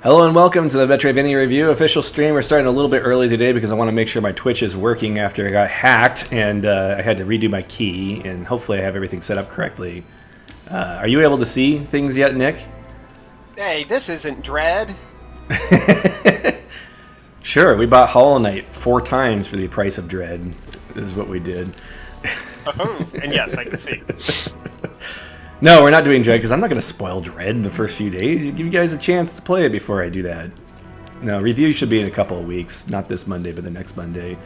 Hello and welcome to the Metroidvania Review official stream. We're starting a little bit early today because I want to make sure my Twitch is working after I got hacked and I had to redo my key, and hopefully I have everything set up correctly. Are you able to see things yet, Nick? Hey, this isn't Dread. Sure, we bought Hollow Knight 4 times for the price of Dread. This is what we did. Oh, and yes, I can see. No, we're not doing Dread because I'm not going to spoil Dread in the first few days. Give you guys a chance to play it before I do that. No, review should be in a couple of weeks. Not this Monday, but the next Monday.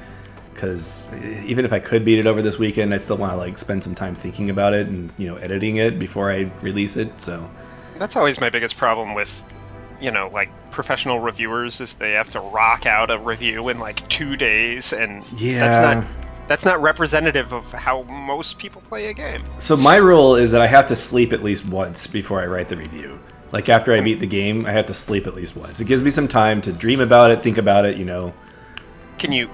Because even if I could beat it over this weekend, I'd still want to spend some time thinking about it and editing it before I release it. So that's always my biggest problem with professional reviewers is they have to rock out a review in 2 days, and yeah. That's not representative of how most people play a game. So my rule is that I have to sleep at least once before I write the review. After I beat the game, I have to sleep at least once. It gives me some time to dream about it, think about it, Can you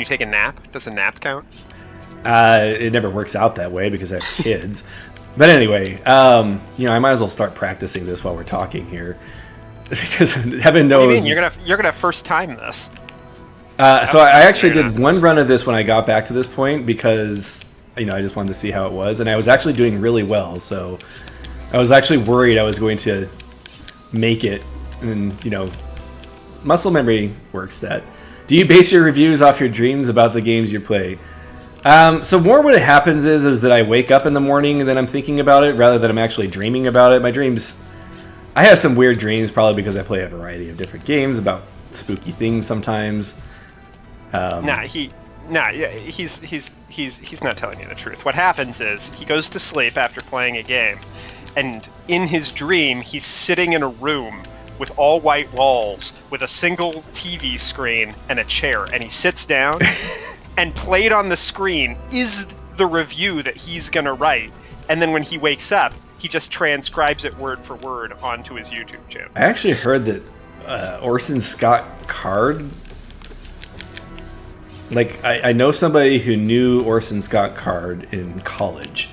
take a nap? Does a nap count? It never works out that way because I have kids. But anyway, I might as well start practicing this while we're talking here. Because heaven knows... What do you mean? You're gonna first time this. So I actually did one run of this when I got back to this point because, I just wanted to see how it was. And I was actually doing really well, so I was actually worried I was going to make it. And, muscle memory works that. Do you base your reviews off your dreams about the games you play? So more what happens is that I wake up in the morning and then I'm thinking about it rather than I'm actually dreaming about it. My dreams... I have some weird dreams probably because I play a variety of different games about spooky things sometimes. He's not telling you the truth. What happens is he goes to sleep after playing a game, and in his dream he's sitting in a room with all white walls with a single TV screen and a chair, and he sits down and played on the screen is the review that he's gonna write, and then when he wakes up he just transcribes it word for word onto his YouTube channel. I actually heard that Orson Scott Card... I know somebody who knew Orson Scott Card in college,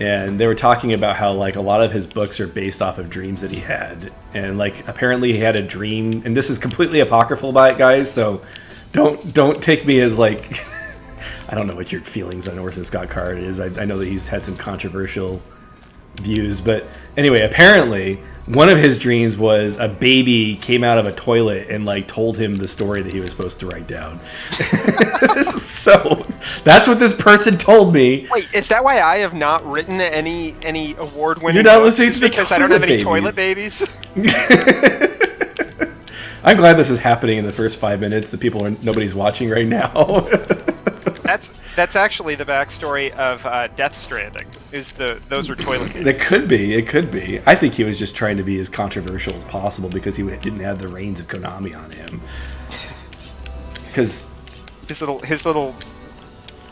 and they were talking about how a lot of his books are based off of dreams that he had, and apparently he had a dream, and this is completely apocryphal by it, guys, so don't take me as I don't know what your feelings on Orson Scott Card is. I know that he's had some controversial views, but anyway, apparently one of his dreams was a baby came out of a toilet and told him the story that he was supposed to write down. So that's what this person told me. Wait, is that why I have not written any award-winning? You're not listening to the because I don't have any toilet babies. I'm glad this is happening in the first 5 minutes. Nobody's watching right now. That's actually the backstory of Death Stranding. Those are toilet babies. It could be. I think he was just trying to be as controversial as possible because he didn't have the reins of Konami on him. Because his little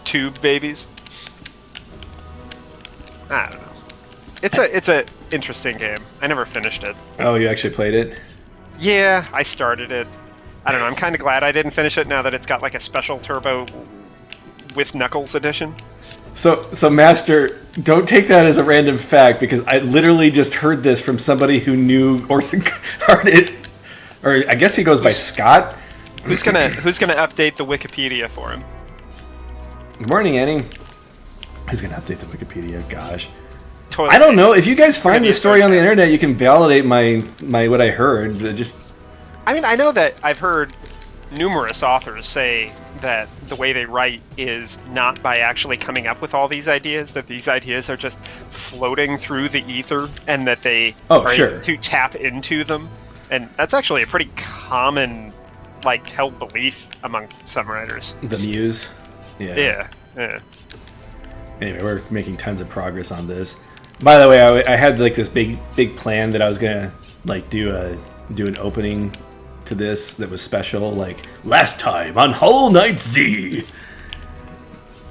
tube babies. I don't know. It's a interesting game. I never finished it. Oh, you actually played it? Yeah, I started it. I don't know. I'm kind of glad I didn't finish it now that it's got a special turbo with Knuckles edition. So Master, don't take that as a random fact because I literally just heard this from somebody who knew Orson Card. Or I guess he goes by Scott. Who's gonna update the Wikipedia for him? Good morning, Annie. Who's gonna update the Wikipedia? Gosh, I don't know. If you guys find this story on the internet, you can validate my what I heard. I know that I've heard numerous authors say that the way they write is not by actually coming up with all these ideas, that these ideas are just floating through the ether and that they are able to tap into them. And that's actually a pretty common held belief amongst some writers. The muse. Yeah. Anyway, we're making tons of progress on this. By the way, I had this big plan that I was gonna do an opening to this that was special, last time on Hollow Knight Z,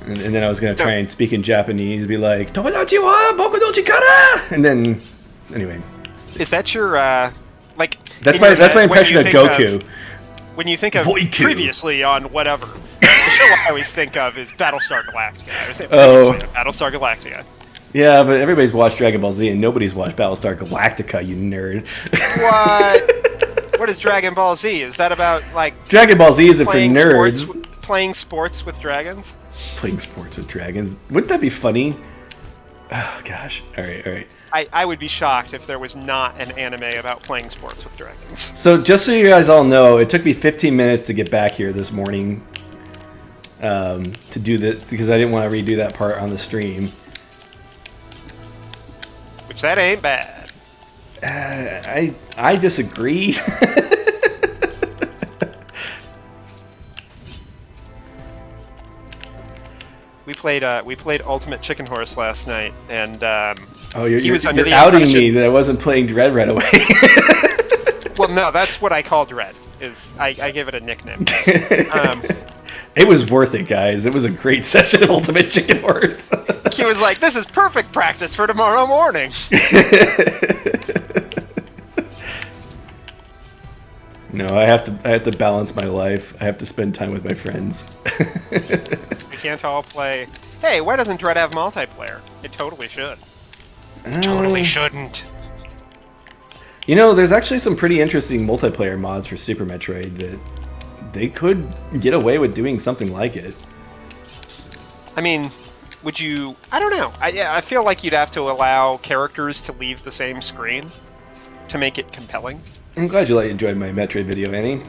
and then I was gonna try and speak in Japanese, be like Tomodachi wa boku no chikara, and then anyway, is that your that's my impression of Goku. When you think of previously on whatever, the show I always think of is Battlestar Galactica. I always think previously on Battlestar Galactica. Yeah, but everybody's watched Dragon Ball Z and nobody's watched Battlestar Galactica, you nerd. What? What is Dragon Ball Z? Is that about, like... Dragon Ball Z isn't for nerds. Playing sports with dragons? Playing sports with dragons. Wouldn't that be funny? Oh, gosh. All right. I would be shocked if there was not an anime about playing sports with dragons. So just so you guys all know, it took me 15 minutes to get back here this morning to do this, because I didn't want to redo that part on the stream. Which that ain't bad. I disagree. We played Ultimate Chicken Horse last night, and you're outing me that I wasn't playing Dread right away. Well, no, that's what I call Dread. I give it a nickname. It was worth it, guys. It was a great session of Ultimate Chicken Horse. He was like, "This is perfect practice for tomorrow morning." No, I have to balance my life. I have to spend time with my friends. We can't all play. Hey, why doesn't Dread have multiplayer? It totally should. Totally shouldn't. You know, there's actually some pretty interesting multiplayer mods for Super Metroid that they could get away with doing something like it. I mean, would you... I don't know. I feel like you'd have to allow characters to leave the same screen to make it compelling. I'm glad you enjoyed my Metroid video, Annie.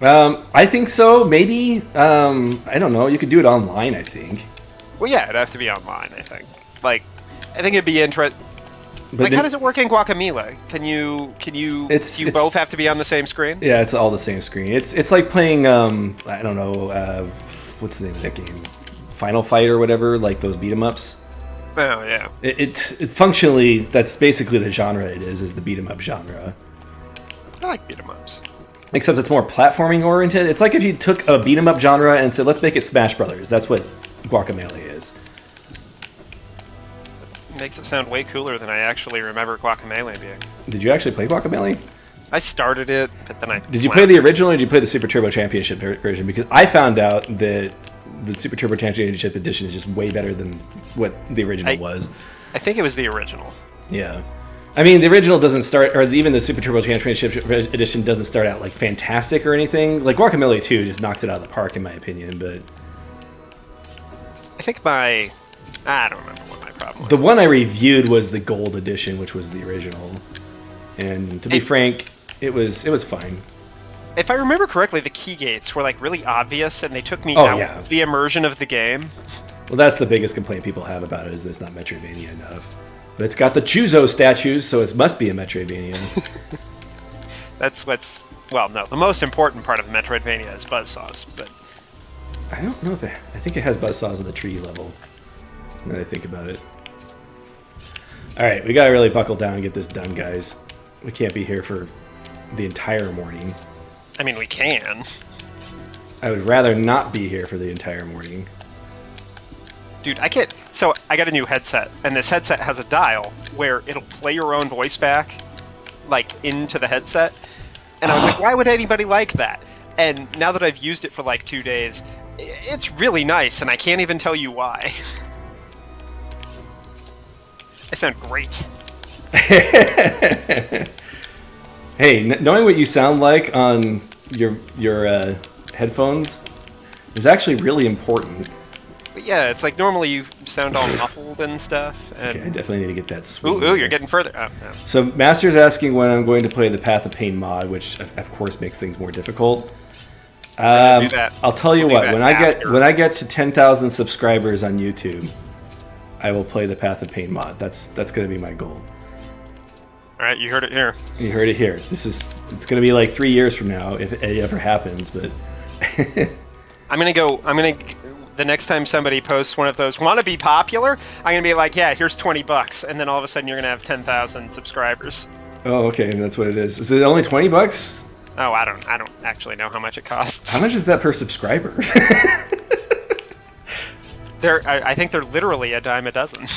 I think so. Maybe. I don't know. You could do it online, I think. Well, yeah, it'd have to be online, I think. Like, I think it'd be interesting. Like, how does it work in Guacamelee? Do you both have to be on the same screen? Yeah, it's all the same screen. It's like playing, I don't know, what's the name of that game? Final Fight or whatever, like those beat-em-ups. Oh, yeah. It functionally, that's basically the genre it is the beat-em-up genre. I like beat-em-ups. Except it's more platforming oriented. It's like if you took a beat-em-up genre and said, let's make it Smash Brothers. That's what Guacamelee is. Makes it sound way cooler than I actually remember Guacamelee being. Did you actually play Guacamelee? I started it, but then I... Did you play the original or did you play the Super Turbo Championship version? Because I found out that the Super Turbo Championship edition is just way better than what the original was. I think it was the original. Yeah. I mean, the original doesn't start, or even the Super Turbo Championship edition doesn't start out like fantastic or anything. Like Guacamelee 2 just knocks it out of the park in my opinion, but... I think I don't remember what my problem was. The one I reviewed was the Gold edition, which was the original. And to be frank, it was fine. If I remember correctly, the key gates were like really obvious, and they took me out of the immersion of the game. Well, that's the biggest complaint people have about it, is that it's not Metroidvania enough. But it's got the Chuzo statues, so it must be a Metroidvania. That's what's... Well, no, the most important part of Metroidvania is buzzsaws, but... I don't know if I think it has buzzsaws in the tree level, now that I think about it. Alright, we gotta really buckle down and get this done, guys. We can't be here for the entire morning. I mean, we can. I would rather not be here for the entire morning. Dude, I can't... So, I got a new headset, and this headset has a dial where it'll play your own voice back, like, into the headset. And I was like, why would anybody like that? And now that I've used it for, like, 2 days, it's really nice, and I can't even tell you why. I sound great. Hey, knowing what you sound like on your headphones is actually really important. But yeah, it's like normally you sound all muffled and stuff. And... Okay, I definitely need to get that swing. Ooh, you're getting further. Oh, no. So Master's asking when I'm going to play the Path of Pain mod, which of course makes things more difficult. I'll tell you what, when I get to 10,000 subscribers on YouTube, I will play the Path of Pain mod. That's going to be my goal. All right, you heard it here. You heard it here. It's going to be like 3 years from now if it ever happens, but the next time somebody posts one of those want to be popular, I'm going to be like, yeah, here's $20, and then all of a sudden you're going to have 10,000 subscribers. Oh, okay, that's what it is. Is it only $20? Oh, I don't actually know how much it costs. How much is that per subscriber? I think they're literally a dime a dozen.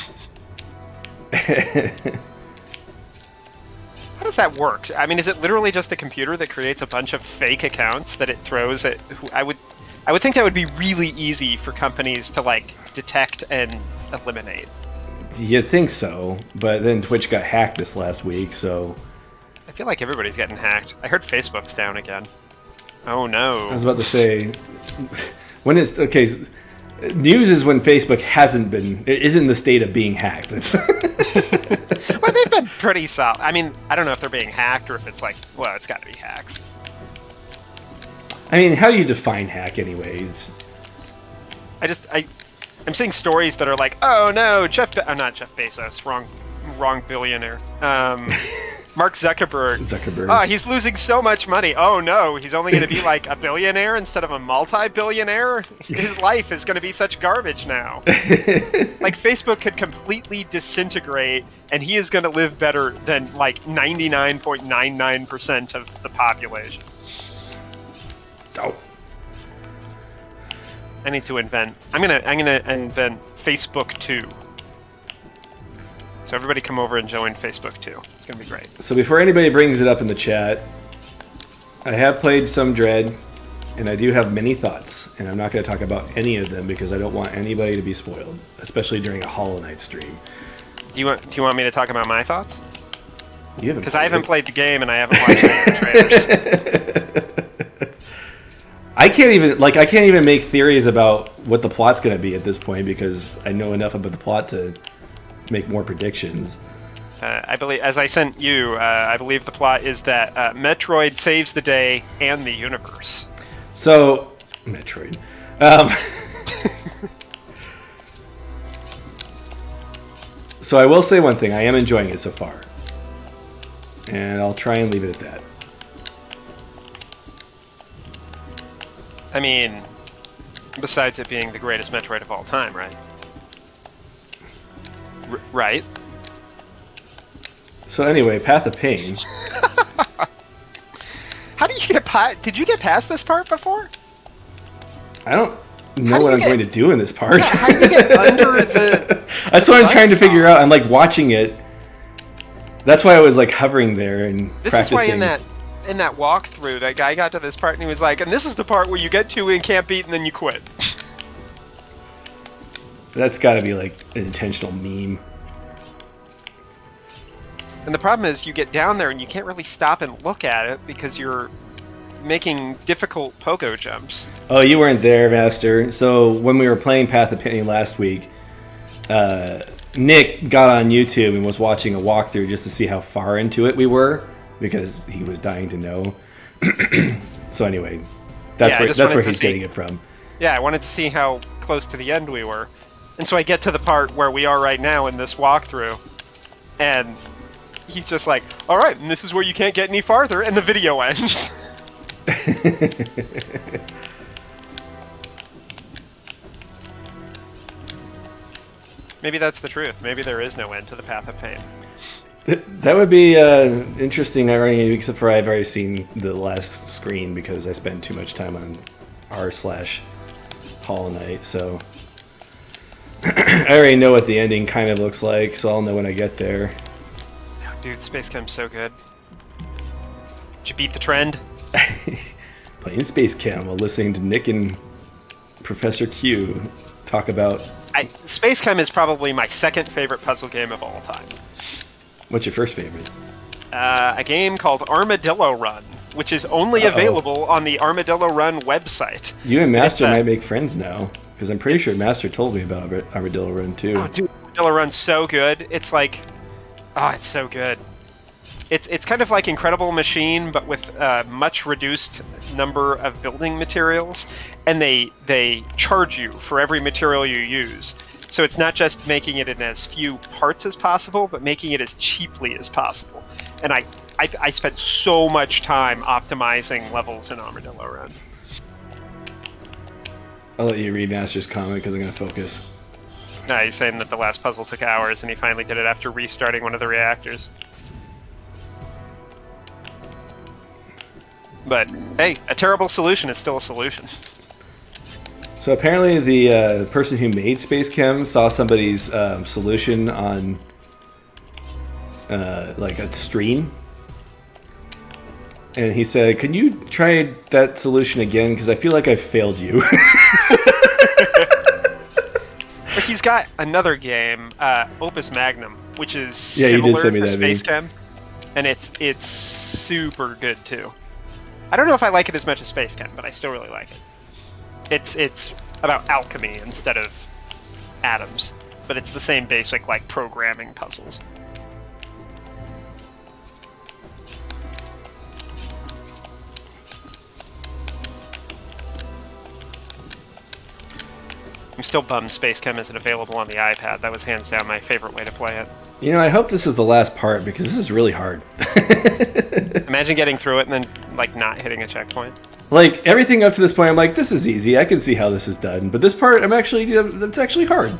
How does that work? I mean, is it literally just a computer that creates a bunch of fake accounts that it throws at who I would think that would be really easy for companies to, like, detect and eliminate. You'd think so, but then Twitch got hacked this last week, so... I feel like everybody's getting hacked. I heard Facebook's down again. Oh no. I was about to say... when it's... Okay, news is when Facebook isn't in the state of being hacked. Well, they've been pretty solid. I mean, I don't know if they're being hacked or if it's like, well, it's got to be hacks. I mean, how do you define hack anyway? I'm seeing stories that are like, oh no, not Jeff Bezos, wrong billionaire. Mark Zuckerberg. Oh, he's losing so much money. Oh no, he's only going to be like a billionaire instead of a multi-billionaire? His life is going to be such garbage now. Like, Facebook could completely disintegrate, and he is going to live better than like 99.99% of the population. Oh. I need to invent. I'm gonna invent Facebook 2. So everybody come over and join Facebook 2. It's gonna be great. So before anybody brings it up in the chat, I have played some Dread, and I do have many thoughts, and I'm not going to talk about any of them because I don't want anybody to be spoiled, especially during a Hollow Knight stream. Do you want me to talk about my thoughts? You haven't. Because I haven't played the game and I haven't watched any of the trailers. I can't even make theories about what the plot's going to be at this point because I know enough about the plot to make more predictions. I believe, as I sent you, I believe the plot is that Metroid saves the day and the universe. So, Metroid. So I will say one thing. I am enjoying it so far. And I'll try and leave it at that. I mean, besides it being the greatest Metroid of all time, right? Right? So anyway, Path of Pain. How do you get past... Did you get past this part before? I don't know what I'm going to do in this part. Yeah, how do you get under the... That's what I'm trying to figure out. I'm like watching it. That's why I was like hovering there and practicing. This is why in that walkthrough, that guy got to this part and he was like, and this is the part where you get to and can't beat and then you quit. That's got to be like an intentional meme. And the problem is you get down there and you can't really stop and look at it because you're making difficult pogo jumps. Oh, you weren't there, Master. So when we were playing Path of Pain last week, Nick got on YouTube and was watching a walkthrough just to see how far into it we were because he was dying to know. So anyway, that's where he's getting it from. Yeah, I wanted to see how close to the end we were. And so I get to the part where we are right now in this walkthrough, and he's just like, all right, and this is where you can't get any farther, and the video ends. Maybe that's the truth. Maybe there is no end to the Path of Pain. That would be interesting, irony, except for I've already seen the last screen because I spent too much time on r/Hollow Knight, so I already know what the ending kind of looks like, so I'll know when I get there. Oh, dude, Space Chem's so good. Did you beat the trend? Playing Space Chem while listening to Nick and Professor Q talk about... Space Chem is probably my second favorite puzzle game of all time. What's your first favorite? A game called Armadillo Run, which is only available on the Armadillo Run website. You and Master might make friends now, because I'm pretty sure Master told me about Armadillo Run too. Oh, dude, Armadillo Run's so good. It's like... Oh, it's so good. It's kind of like Incredible Machine, but with a much reduced number of building materials, and they charge you for every material you use. So it's not just making it in as few parts as possible, but making it as cheaply as possible. And I spent so much time optimizing levels in Armadillo Run. I'll let you read Master's comment because I'm going to focus. No, he's saying that the last puzzle took hours, and he finally did it after restarting one of the reactors. But, hey, a terrible solution is still a solution. So apparently the person who made Space Chem saw somebody's solution on like a stream. And he said, can you try that solution again? Because I feel like I failed you. But he's got another game, Opus Magnum, which is you did similar send me to that Space Chem, and it's super good too. I don't know if I like it as much as Space Chem, but I still really like it. It's about alchemy instead of atoms, but it's the same basic like programming puzzles. I'm still bummed Space Chem isn't available on the iPad. That was hands down my favorite way to play it. You know, I hope this is the last part because this is really hard. Imagine getting through it and then like not hitting a checkpoint. Like everything up to this point, I'm like, this is easy. I can see how this is done. But this part, it's actually hard.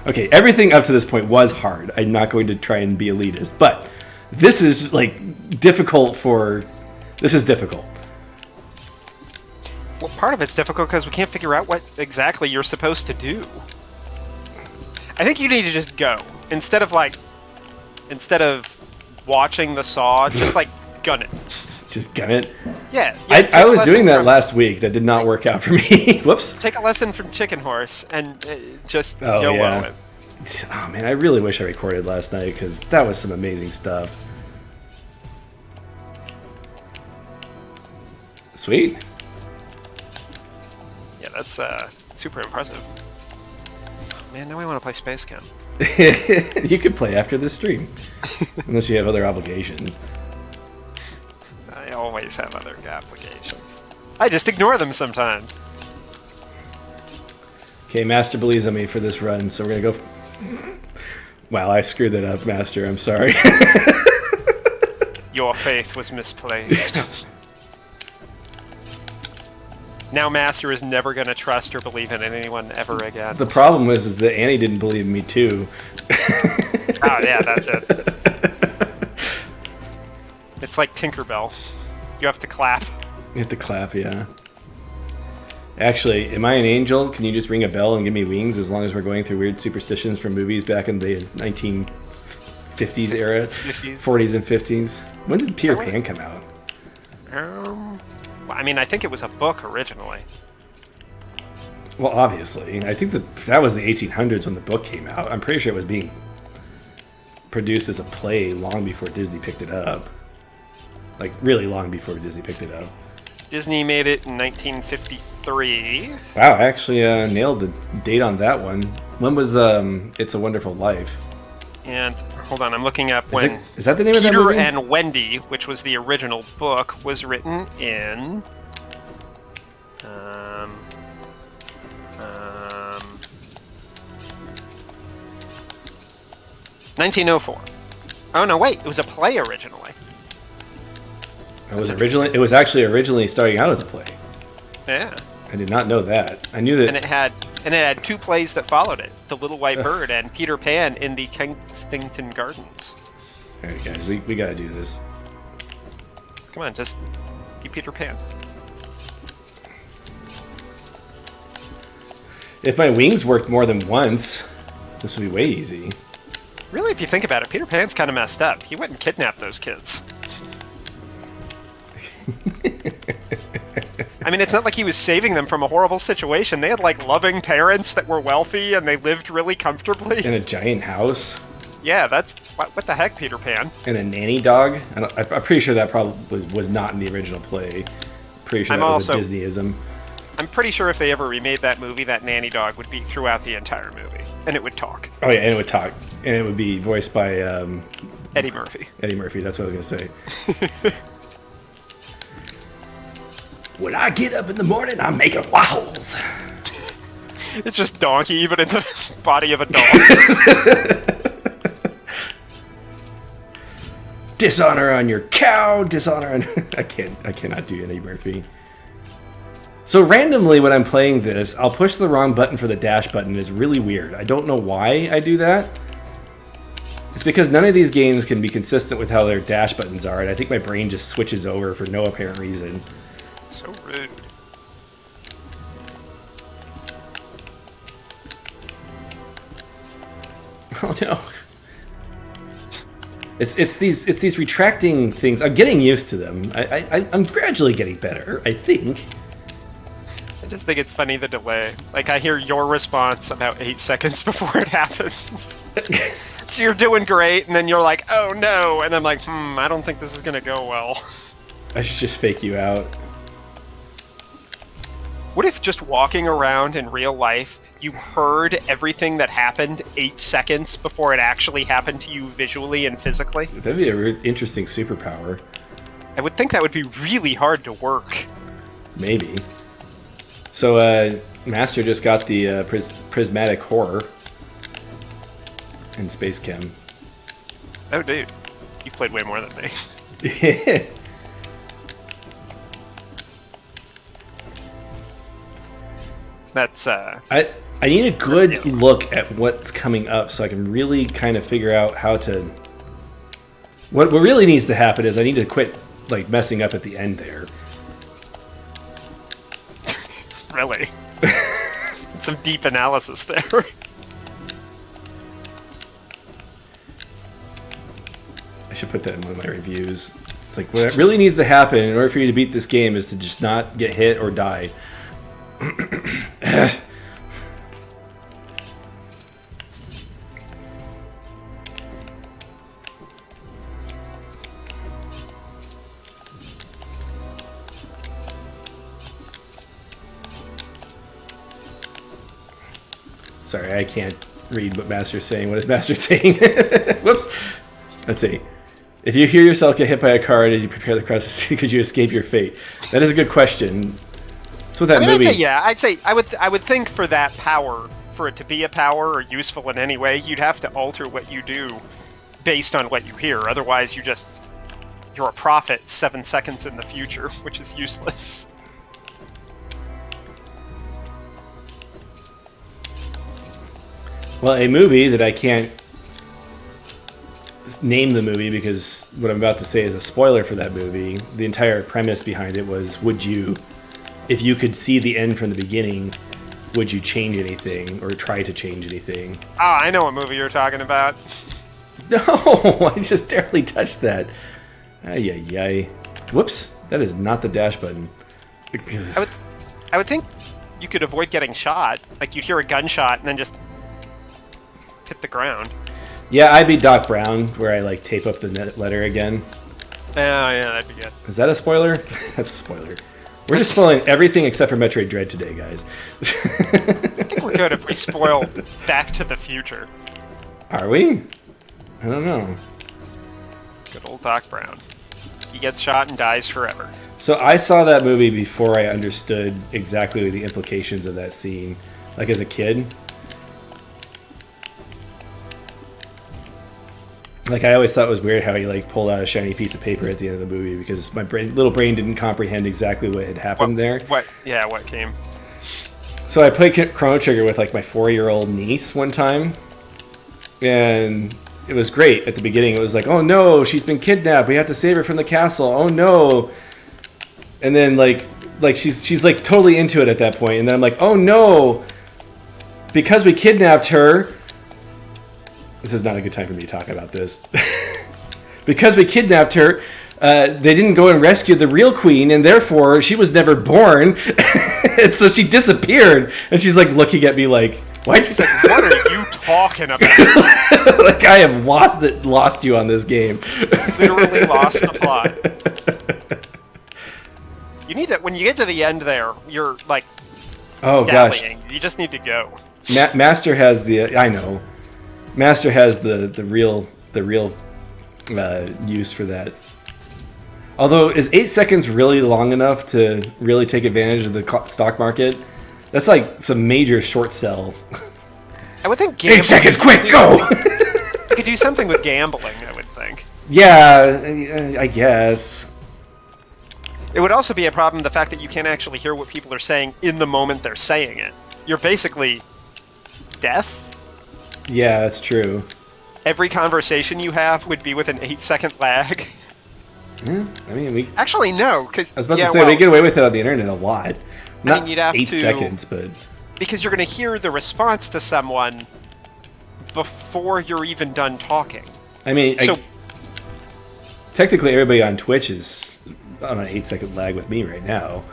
Okay, everything up to this point was hard. I'm not going to try and be elitist, but this is like difficult. This is difficult. Well, part of it's difficult because we can't figure out what exactly you're supposed to do. I think you need to just go instead of watching the saw, just like gun it. Just gun it. Yeah. I was doing that last week. That did not work out for me. Whoops. Take a lesson from Chicken Horse and just YOLO it. Oh man, I really wish I recorded last night because that was some amazing stuff. Sweet. Yeah, that's super impressive. Man, now I want to play Space Chem. You could play after this stream, unless you have other obligations. I always have other obligations. I just ignore them sometimes. Okay, Master believes in me for this run, so we're gonna go. Wow, I screwed that up, Master. I'm sorry. Your faith was misplaced. Now Master is never going to trust or believe in anyone ever again. The problem is that Annie didn't believe in me too. Oh yeah, that's it. It's like Tinkerbell. You have to clap. You have to clap, yeah. Actually, am I an angel? Can you just ring a bell and give me wings as long as we're going through weird superstitions from movies back in the 1950s era? 40s and 50s? When did Peter Pan come out? I mean, I think it was a book originally. Well, obviously. I think that was the 1800s when the book came out. I'm pretty sure it was being produced as a play long before Disney picked it up. Like, really long before Disney picked it up. Disney made it in 1953. Wow, I actually nailed the date on that one. When was It's a Wonderful Life? And hold on, I'm looking up when is that the name of that movie? Peter and Wendy, which was the original book, was written in 1904. Oh no, wait, it was a play originally. It was actually originally starting out as a play. Yeah. I did not know that. I knew that. And it had two plays that followed it: The Little White Bird and Peter Pan in the Kensington Gardens. All right, guys, we gotta do this. Come on, just be Peter Pan. If my wings worked more than once, this would be way easy. Really, if you think about it, Peter Pan's kind of messed up. He went and kidnapped those kids. I mean, it's not like he was saving them from a horrible situation. They had, like, loving parents that were wealthy, and they lived really comfortably. In a giant house. Yeah, that's... What the heck, Peter Pan? And a nanny dog? I'm pretty sure that probably was not in the original play. Pretty sure that was a Disneyism. I'm pretty sure if they ever remade that movie, that nanny dog would be throughout the entire movie. And it would talk. Oh, yeah, and it would talk. And it would be voiced by... Eddie Murphy. Eddie Murphy, that's what I was going to say. When I get up in the morning, I'm making waffles. It's just donkey, even in the body of a dog. Dishonor on your cow, dishonor on... I cannot do Eddie Murphy. So randomly when I'm playing this, I'll push the wrong button for the dash button. It's really weird. I don't know why I do that. It's because none of these games can be consistent with how their dash buttons are, and I think my brain just switches over for no apparent reason. So rude. Oh no. It's these retracting things. I'm getting used to them. I'm gradually getting better, I think. just think it's funny, the delay. Like, I hear your response about 8 seconds before it happens. So you're doing great, and then you're like, oh no, and I'm like, I don't think this is gonna go well. I should just fake you out. What if just walking around in real life, you heard everything that happened 8 seconds before it actually happened to you visually and physically? That'd be an interesting superpower. I would think that would be really hard to work. Maybe. So, Master just got the prismatic horror in Space Chem. Oh, dude. You played way more than me. That's, I need a good look at what's coming up so I can really kind of figure out how to... What really needs to happen is I need to quit, like, messing up at the end there. Really? Some deep analysis there. I should put that in one of my reviews. It's like, what really needs to happen in order for you to beat this game is to just not get hit or die. Sorry, I can't read what Master's saying. What is Master saying? Whoops. Let's see. If you hear yourself get hit by a car as you prepare the cross to see, could you escape your fate? That is a good question. So that movie... I'd say I would think for that power, for it to be a power or useful in any way, you'd have to alter what you do based on what you hear. Otherwise, you're a prophet 7 seconds in the future, which is useless. Well, a movie that I can't name the movie because what I'm about to say is a spoiler for that movie. The entire premise behind it was, would you, if you could see the end from the beginning, would you change anything or try to change anything? Ah, I know what movie you're talking about. No, I just barely touched that. Ay. Whoops, that is not the dash button. I would think you could avoid getting shot. Like, you'd hear a gunshot and then just hit the ground. Yeah, I'd be Doc Brown, where I like tape up the letter again. Oh yeah, that'd be good. Is that a spoiler? That's a spoiler. We're just spoiling everything except for Metroid Dread today, guys. I think we're good if we spoil Back to the Future. Are we? I don't know. Good old Doc Brown. He gets shot and dies forever. So I saw that movie before I understood exactly the implications of that scene. Like as a kid. Like, I always thought it was weird how he, like, pulled out a shiny piece of paper at the end of the movie because my little brain didn't comprehend exactly what had happened there. What came? So I played Chrono Trigger with, like, my 4-year-old niece one time, and it was great. At the beginning, it was like, oh no, she's been kidnapped. We have to save her from the castle. Oh no. And then, like she's, like, totally into it at that point. And then I'm like, oh no, because we kidnapped her... This is not a good time for me to talk about this. Because we kidnapped her, they didn't go and rescue the real queen, and therefore she was never born. And so she disappeared. And she's like looking at me like, what? She's like, what are you talking about? Like, I have lost you on this game. Literally lost the plot. You need to, when you get to the end there, you're like, oh dallying. Gosh. You just need to go. Master has I know. Master has the real use for that. Although, is 8 seconds really long enough to really take advantage of the stock market? That's like some major short sell. I would think gambling... 8 seconds, quick, go! You could do something with gambling, I would think. Yeah, I guess. It would also be a problem, the fact that you can't actually hear what people are saying in the moment they're saying it. You're basically deaf. Yeah, that's true. Every conversation you have would be with an 8-second lag. Yeah, I mean, we... Actually, no, because... I was about to say, we get away with it on the internet a lot. Not you'd have 8 to, seconds, but... Because you're going to hear the response to someone before you're even done talking. I mean, so, technically everybody on Twitch is on an 8-second lag with me right now.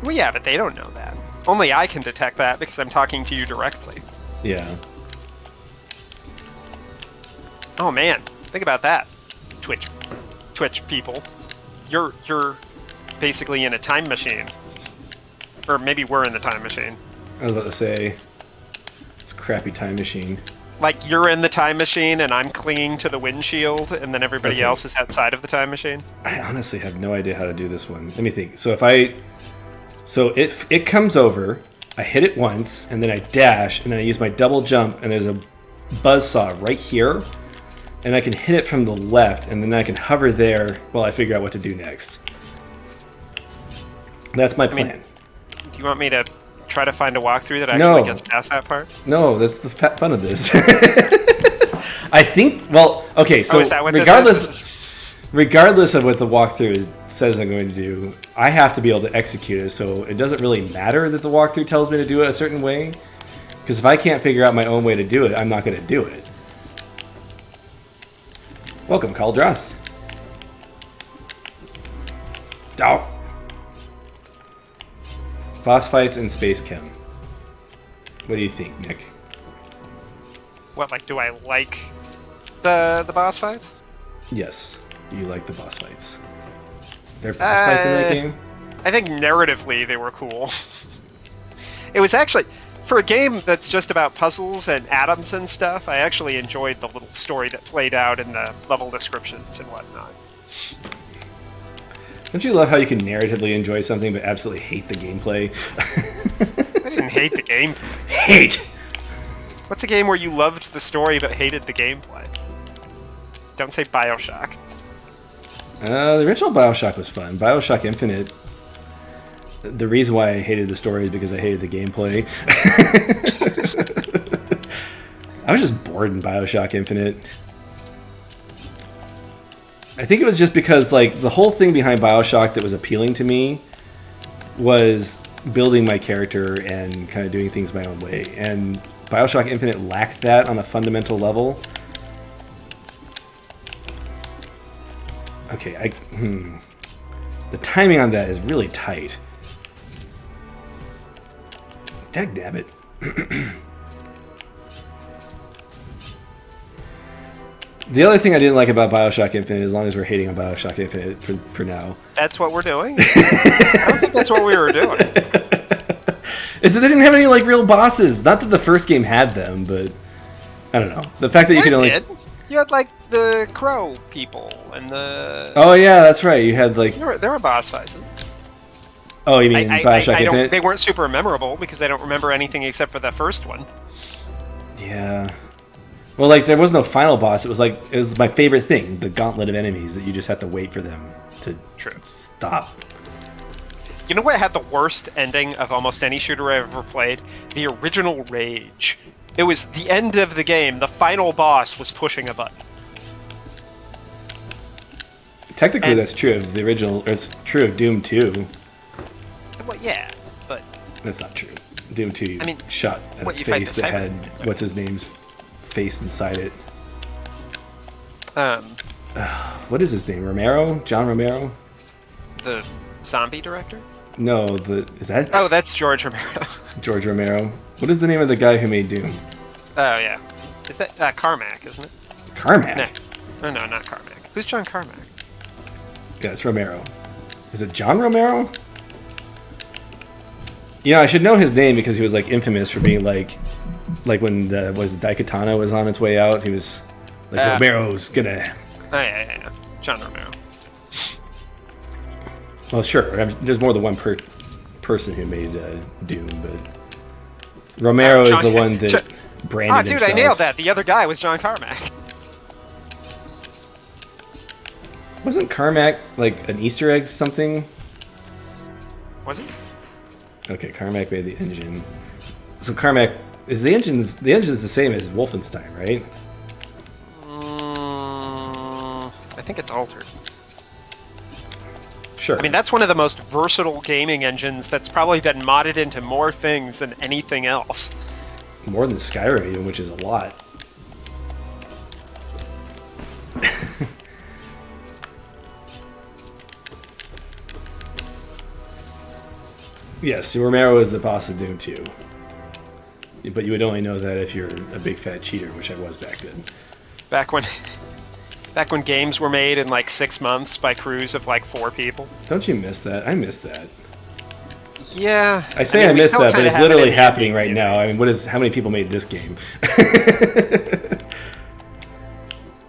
Well, yeah, but they don't know that. Only I can detect that because I'm talking to you directly. Yeah. Oh man, think about that. Twitch people. You're basically in a time machine. Or maybe we're in the time machine. I was about to say, it's a crappy time machine. Like, you're in the time machine and I'm clinging to the windshield, and then everybody else is outside of the time machine? I honestly have no idea how to do this one. Let me think. So it comes over, I hit it once, and then I dash, and then I use my double jump, and there's a buzzsaw right here, and I can hit it from the left, and then I can hover there while I figure out what to do next. That's my plan. Do you want me to try to find a walkthrough that actually gets past that part? No, that's the fun of this. I think, well, okay, so regardless of what the walkthrough says I'm going to do, I have to be able to execute it, so it doesn't really matter that the walkthrough tells me to do it a certain way, because if I can't figure out my own way to do it, I'm not going to do it. Welcome, Kaldroth. Oh. Boss fights in Space Chem. What do you think, Nick? What, like, do I like the boss fights? Yes, you like the boss fights. There are boss fights in that game? I think narratively they were cool. It was actually, for a game that's just about puzzles and atoms and stuff, I actually enjoyed the little story that played out in the level descriptions and whatnot. Don't you love how you can narratively enjoy something but absolutely hate the gameplay? I didn't hate the game. Hate! What's a game where you loved the story but hated the gameplay? Don't say BioShock. The original BioShock was fun. BioShock Infinite, the reason why I hated the story is because I hated the gameplay. I was just bored in BioShock Infinite. I think it was just because, like, the whole thing behind BioShock that was appealing to me was building my character and kind of doing things my own way. And BioShock Infinite lacked that on a fundamental level. Okay, the timing on that is really tight. Dagnabbit. The other thing I didn't like about BioShock Infinite, as long as we're hating on BioShock Infinite for now. That's what we're doing? I don't think that's what we were doing. Is that they didn't have any, like, real bosses. Not that the first game had them, but I don't know. The fact that you could only... did. You had, like, the crow people and the... Oh, yeah, that's right. You had, like... There were boss fights. Oh, you mean BioShock Infinite? They weren't super memorable because I don't remember anything except for the first one. Yeah. Well, like, there was no final boss. It was my favorite thing, the gauntlet of enemies that you just have to wait for them to stop. You know what had the worst ending of almost any shooter I've ever played? The original Rage. It was the end of the game. The final boss was pushing a button. Technically, that's true of the original. Or it's true of Doom 2. Well, yeah, but... That's not true. Doom 2, you shot at a face that had what's-his-name's face inside it. What is his name? Romero? John Romero? The zombie director? No, is that... Oh, that's George Romero. George Romero. What is the name of the guy who made Doom? Oh, yeah. Is that Carmack, isn't it? Carmack? No, not Carmack. Who's John Carmack? Yeah, it's Romero. Is it John Romero? You know, I should know his name because he was, like, infamous for being, like when Daikatana was on its way out, he was like, Romero's gonna... Oh, yeah. John Romero. Well, sure. There's more than one person who made Doom, but Romero is the one that branded himself. I nailed that. The other guy was John Carmack. Wasn't Carmack like an Easter egg something? Was he? Okay, Carmack made the engine. So Carmack is the engine's the same as Wolfenstein, right? I think it's altered. Sure. I mean, that's one of the most versatile gaming engines that's probably been modded into more things than anything else. More than Skyrim, even, which is a lot. Yes, Romero is the boss of Doom 2. But you would only know that if you're a big fat cheater, which I was back then. Back when games were made in like 6 months by crews of like 4 people. Don't you miss that? I miss that. Yeah. I miss that, but it's literally happening right now. I mean, how many people made this game?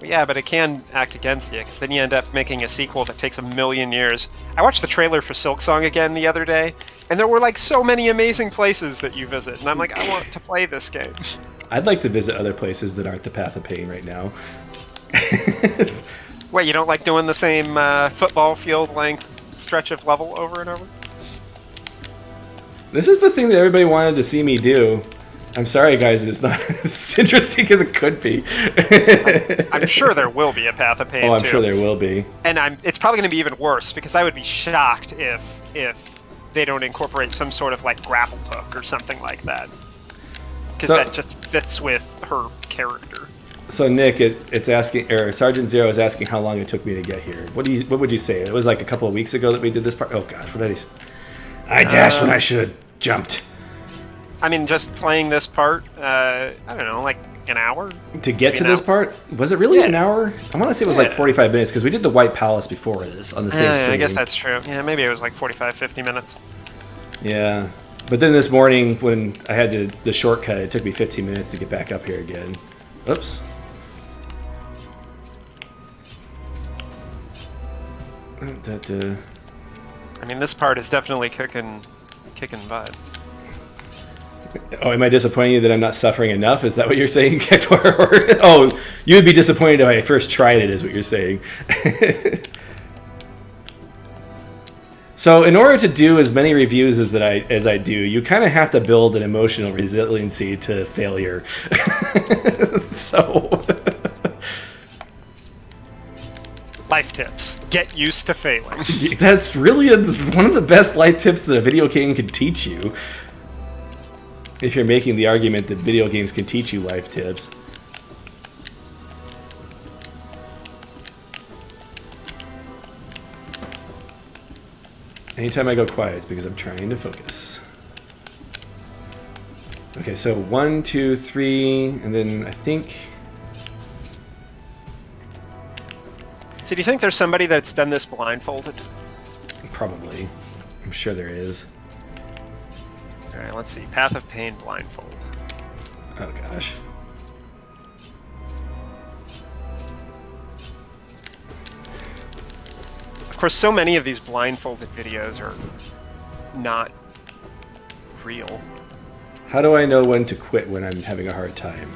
Yeah, but it can act against you, because then you end up making a sequel that takes 1,000,000 years. I watched the trailer for Silksong again the other day, and there were like so many amazing places that you visit, and I'm like, I want to play this game. I'd like to visit other places that aren't the Path of Pain right now. Wait, you don't like doing the same football field length stretch of level over and over? This is the thing that everybody wanted to see me do. I'm sorry, guys, it's not as interesting as it could be. I'm sure there will be a Path of Pain, Oh, I'm sure there will be. And it's probably going to be even worse, because I would be shocked if they don't incorporate some sort of like grapple hook or something like that. Because that just fits with her character. So Nick, it's asking, or SargentZero is asking how long it took me to get here. What would you say? It was like a couple of weeks ago that we did this part. Oh gosh, what did I dashed when I should have jumped. I mean, just playing this part, I don't know, like an hour? To get to this part? Was it really an hour? I want to say it was like 45 minutes, because we did the White Palace before this on the same stream. I guess that's true. Yeah, maybe it was like 45, 50 minutes. Yeah. But then this morning, when I had the shortcut, it took me 15 minutes to get back up here again. Oops. I mean, this part is definitely kicking butt. Oh, am I disappointing you that I'm not suffering enough? Is that what you're saying, Kektor? Oh, you would be disappointed if I first tried it, is what you're saying. So in order to do as many reviews as I do, you kind of have to build an emotional resiliency to failure. So... Life tips. Get used to failing. That's really one of the best life tips that a video game can teach you. If you're making the argument that video games can teach you life tips. Anytime I go quiet, it's because I'm trying to focus. Okay, so 1, 2, 3, and then I think... So do you think there's somebody that's done this blindfolded? Probably. I'm sure there is. Alright, let's see. Path of Pain blindfold. Oh gosh. Of course, so many of these blindfolded videos are not real. How do I know when to quit when I'm having a hard time?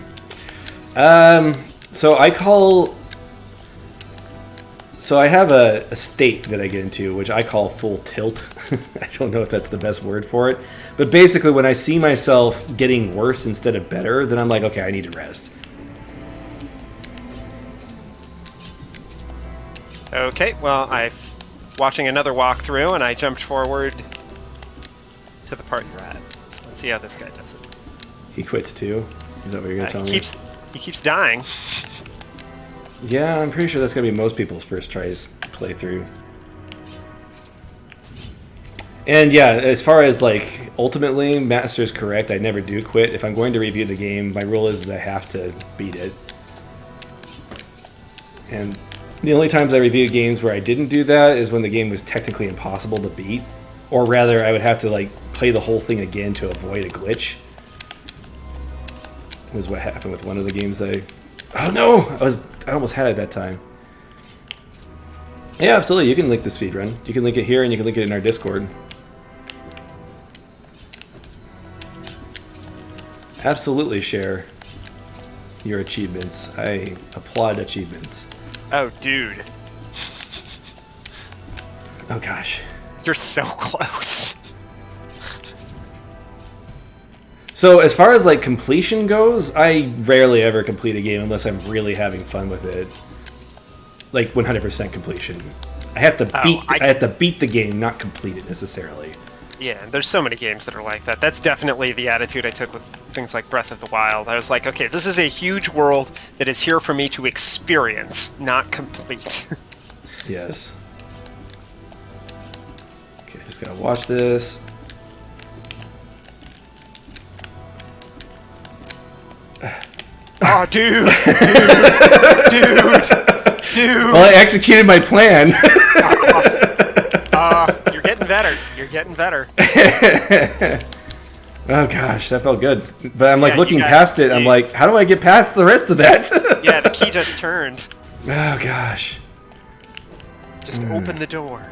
So I have a state that I get into, which I call full tilt. I don't know if that's the best word for it. But basically, when I see myself getting worse instead of better, then I'm like, okay, I need to rest. Okay, well, I'm watching another walkthrough, and I jumped forward to the part you're at. So let's see how this guy does it. He quits too? Is that what you're going to tell me? He keeps dying. Yeah, I'm pretty sure that's going to be most people's first tries playthrough. And yeah, as far as like, ultimately, Master's correct, I never do quit. If I'm going to review the game, my rule is I have to beat it. And the only times I review games where I didn't do that is when the game was technically impossible to beat. Or rather, I would have to like play the whole thing again to avoid a glitch. Was what happened with one of the games that Oh no! I almost had it that time. Yeah, absolutely. You can link the speedrun. You can link it here and you can link it in our Discord. Absolutely share your achievements. I applaud achievements. Oh, dude. Oh gosh. You're so close. So as far as like completion goes, I rarely ever complete a game unless I'm really having fun with it. Like 100% completion. I have to beat the game, not complete it necessarily. Yeah, there's so many games that are like that. That's definitely the attitude I took with things like Breath of the Wild. I was like, okay, this is a huge world that is here for me to experience, not complete. Yes. Okay, just gotta watch this. Oh, dude! Dude! Well, I executed my plan. You're getting better. You're getting better. Oh gosh, that felt good. But I'm like Yeah, looking past it. I'm like, how do I get past the rest of that? Yeah, the key just turned. Oh gosh. Just open the door.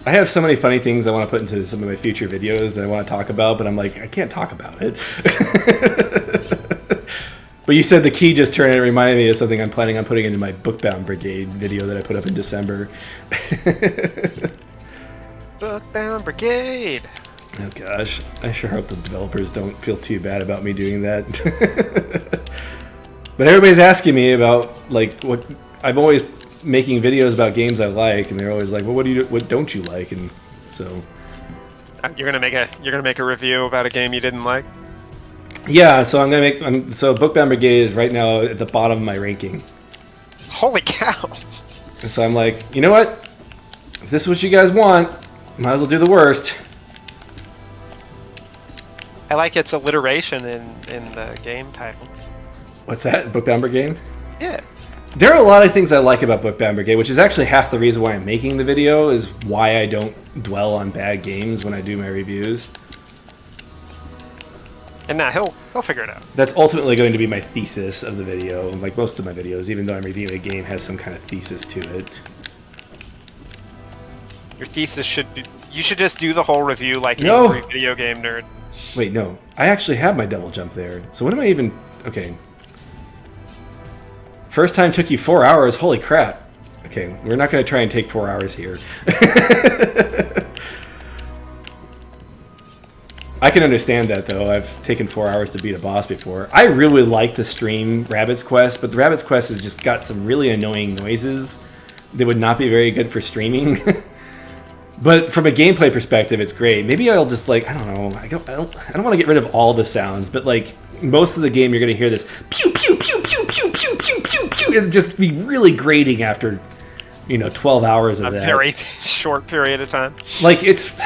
I have so many funny things I want to put into some of my future videos that I want to talk about, but I'm like, I can't talk about it. But you said the key just turned, and it reminded me of something I'm planning on putting into my Bookbound Brigade video that I put up in December. Bookbound Brigade! Oh gosh, I sure hope the developers don't feel too bad about me doing that. But everybody's asking me about, like, what I'm always making videos about games I like, and they're always like, well, what don't you like? And so you're gonna make a review about a game you didn't like? yeah, so so Bookbound Brigade is right now at the bottom of my ranking. Holy cow! And so I'm like, you know what? If this is what you guys want, might as well do the worst. I like its alliteration in the game title. What's that? Bookbound Brigade? Yeah. There are a lot of things I like about Bookbound Brigade, which is actually half the reason why I'm making the video, is why I don't dwell on bad games when I do my reviews. And now he'll figure it out. That's ultimately going to be my thesis of the video. Like most of my videos, even though I'm reviewing a game, has some kind of thesis to it. Your thesis should be... You should just do the whole review like No. a video game nerd. Wait, no. I actually have my double jump there. So what am I even... Okay. First time took you 4 hours. Holy crap. Okay, we're not going to try and take 4 hours here. I can understand that, though. I've taken 4 hours to beat a boss before. I really like to stream Rabbit's Quest, but the Rabbit's Quest has just got some really annoying noises that would not be very good for streaming. But from a gameplay perspective, it's great. Maybe I'll just, like, I don't know. I don't want to get rid of all the sounds, but, like, most of the game you're going to hear this pew pew pew pew pew pew pew pew pew. It'll just be really grating after, 12 hours of that. A very short period of time. Like, it's...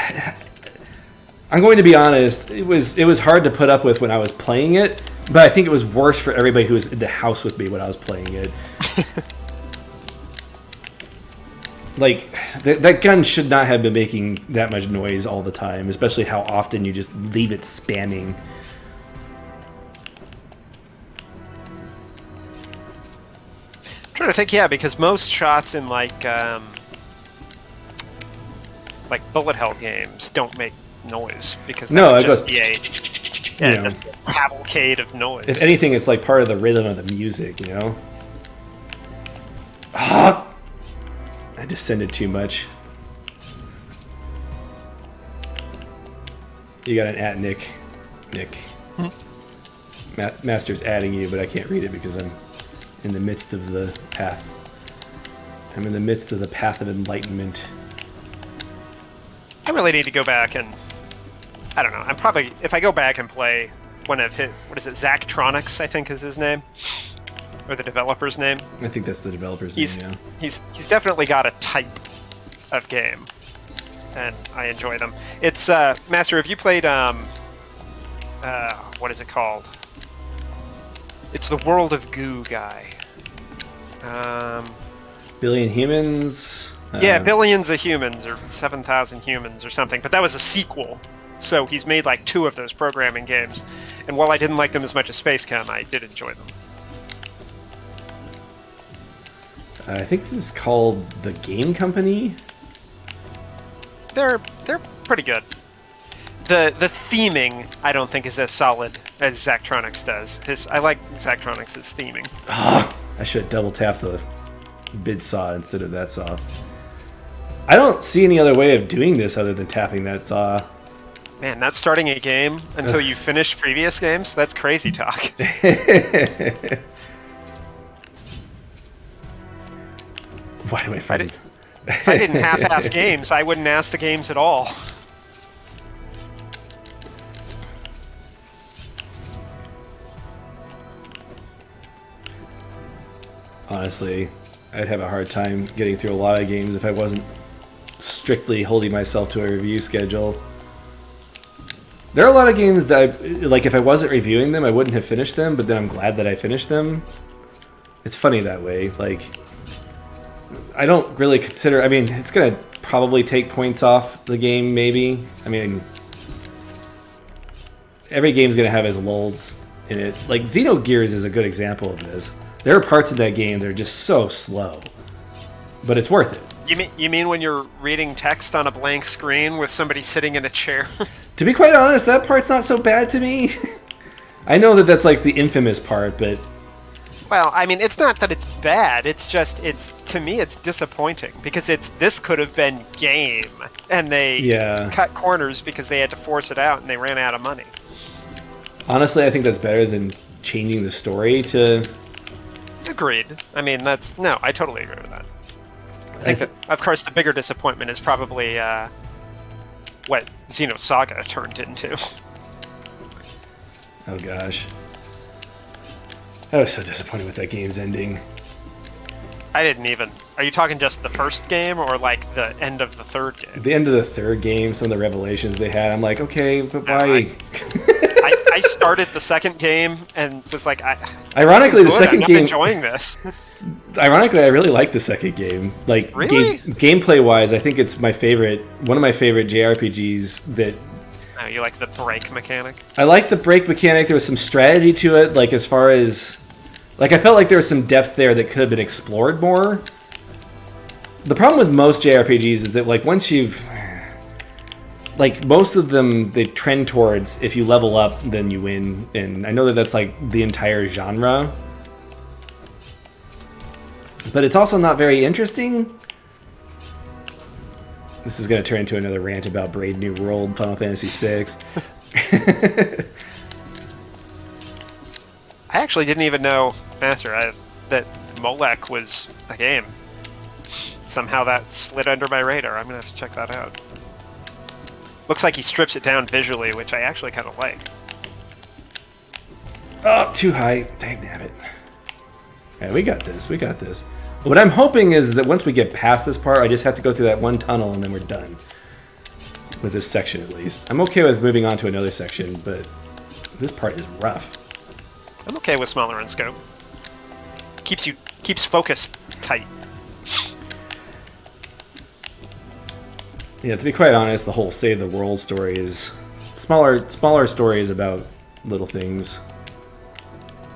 I'm going to be honest, it was hard to put up with when I was playing it, but I think it was worse for everybody who was in the house with me when I was playing it. Like, that gun should not have been making that much noise all the time, especially how often you just leave it spamming. I'm trying to think, yeah, because most shots in like bullet hell games don't make noise because that would just be a cavalcade of noise. If anything, it's like part of the rhythm of the music, Ah! I descended too much. You got an at Nick. Master's adding you, but I can't read it because I'm in the midst of the path. I'm in the midst of the path of enlightenment. I really need to go back and... I don't know. I'm probably... If I go back and play when I've hit... What is it? Zachtronics, I think is his name. Or the developer's name. I think that's the developer's name, yeah. He's definitely got a type of game. And I enjoy them. It's, Master, have you played, what is it called? It's the World of Goo guy. Billion Humans? Yeah, Billions of Humans, or 7,000 Humans, or something. But that was a sequel. So he's made like 2 of those programming games. And while I didn't like them as much as Space Chem, I did enjoy them. I think this is called The Game Company. They're pretty good. The theming I don't think is as solid as Zachtronics does. I like Zachtronics' theming. I should have double tapped the bid saw instead of that saw. I don't see any other way of doing this other than tapping that saw. Man, not starting a game until you finish previous games? That's crazy talk. Why do I find it? If I didn't half-ass games, I wouldn't ask the games at all. Honestly, I'd have a hard time getting through a lot of games if I wasn't strictly holding myself to a review schedule. There are a lot of games that, like, if I wasn't reviewing them, I wouldn't have finished them, but then I'm glad that I finished them. It's funny that way. Like, I don't really consider... I mean, it's going to probably take points off the game, maybe. I mean, every game's going to have its lulls in it. Like, Xenogears is a good example of this. There are parts of that game that are just so slow, but it's worth it. You mean when you're reading text on a blank screen with somebody sitting in a chair? To be quite honest, that part's not so bad to me. I know that that's like the infamous part, but... Well, I mean, it's not that it's bad. It's just, to me, it's disappointing because this could have been game, and they cut corners because they had to force it out and they ran out of money. Honestly, I think that's better than changing the story to... Agreed. I mean, I totally agree with that. I think that, of course, the bigger disappointment is probably what Xenosaga turned into. Oh gosh. I was so disappointed with that game's ending. I didn't even... Are you talking just the first game or like the end of the third game? The end of the third game, some of the revelations they had, I'm like, okay, but why? I started the second game and was like, ironically, the second game... I'm enjoying this. Ironically, I really like the second game. Like, really? Gameplay-wise, I think it's one of my favorite JRPGs that... Oh, you like the break mechanic? I like the break mechanic. There was some strategy to it, like, as far as... Like, I felt like there was some depth there that could have been explored more. The problem with most JRPGs is that, like, once you've... Like, most of them, they trend towards, if you level up, then you win. And I know that that's, like, the entire genre. But it's also not very interesting. This is going to turn into another rant about Brave New World, Final Fantasy VI. I actually didn't even know, Master, that Molech was a game. Somehow that slid under my radar. I'm going to have to check that out. Looks like he strips it down visually, which I actually kind of like. Oh, too high. Dang it. Yeah, we got this. We got this. What I'm hoping is that once we get past this part, I just have to go through that one tunnel and then we're done. With this section, at least. I'm okay with moving on to another section, but this part is rough. I'm okay with smaller in scope. Keeps focus tight. Yeah, to be quite honest, the whole Save the World story is... Smaller stories about little things.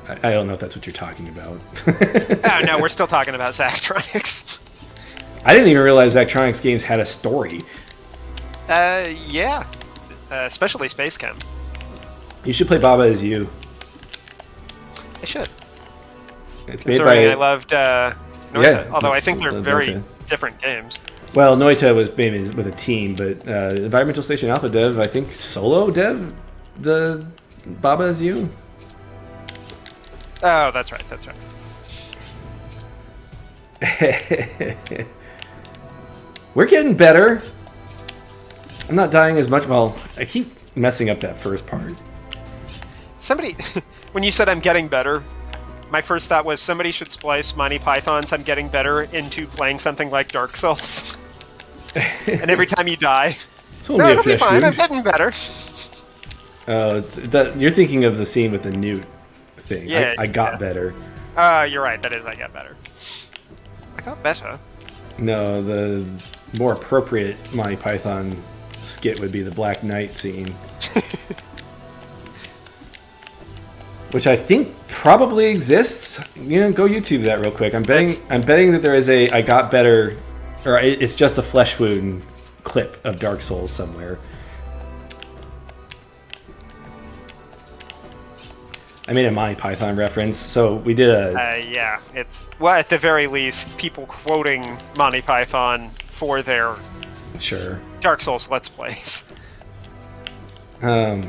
I don't know if that's what you're talking about. Oh, no, we're still talking about Zachtronics. I didn't even realize Zachtronics games had a story. Yeah. Especially Space Chem. You should play Baba Is You. I should. It's made by... I loved Noita, although I think they're very different games. Well, Noita was made with a team, but Environmental Station Alpha Dev, I think, solo dev the Baba Is You. Oh, that's right. We're getting better. I'm not dying as much. Well, I keep messing up that first part. Somebody, when you said I'm getting better, my first thought was somebody should splice Monty Python's I'm getting better into playing something like Dark Souls. And every time you die, it's only it'll be fine, I'm getting better. Oh, you're thinking of the scene with the newt thing. Yeah, I got better. You're right, that is I got better. I got better? No, the more appropriate Monty Python skit would be the Black Knight scene. Which I think probably exists. You know, go YouTube that real quick. I'm betting that there is a I got better, or it's just a flesh wound clip of Dark Souls somewhere. I made a Monty Python reference, so we did a... yeah, it's... Well, at the very least, people quoting Monty Python for their... Sure. Dark Souls Let's Plays. I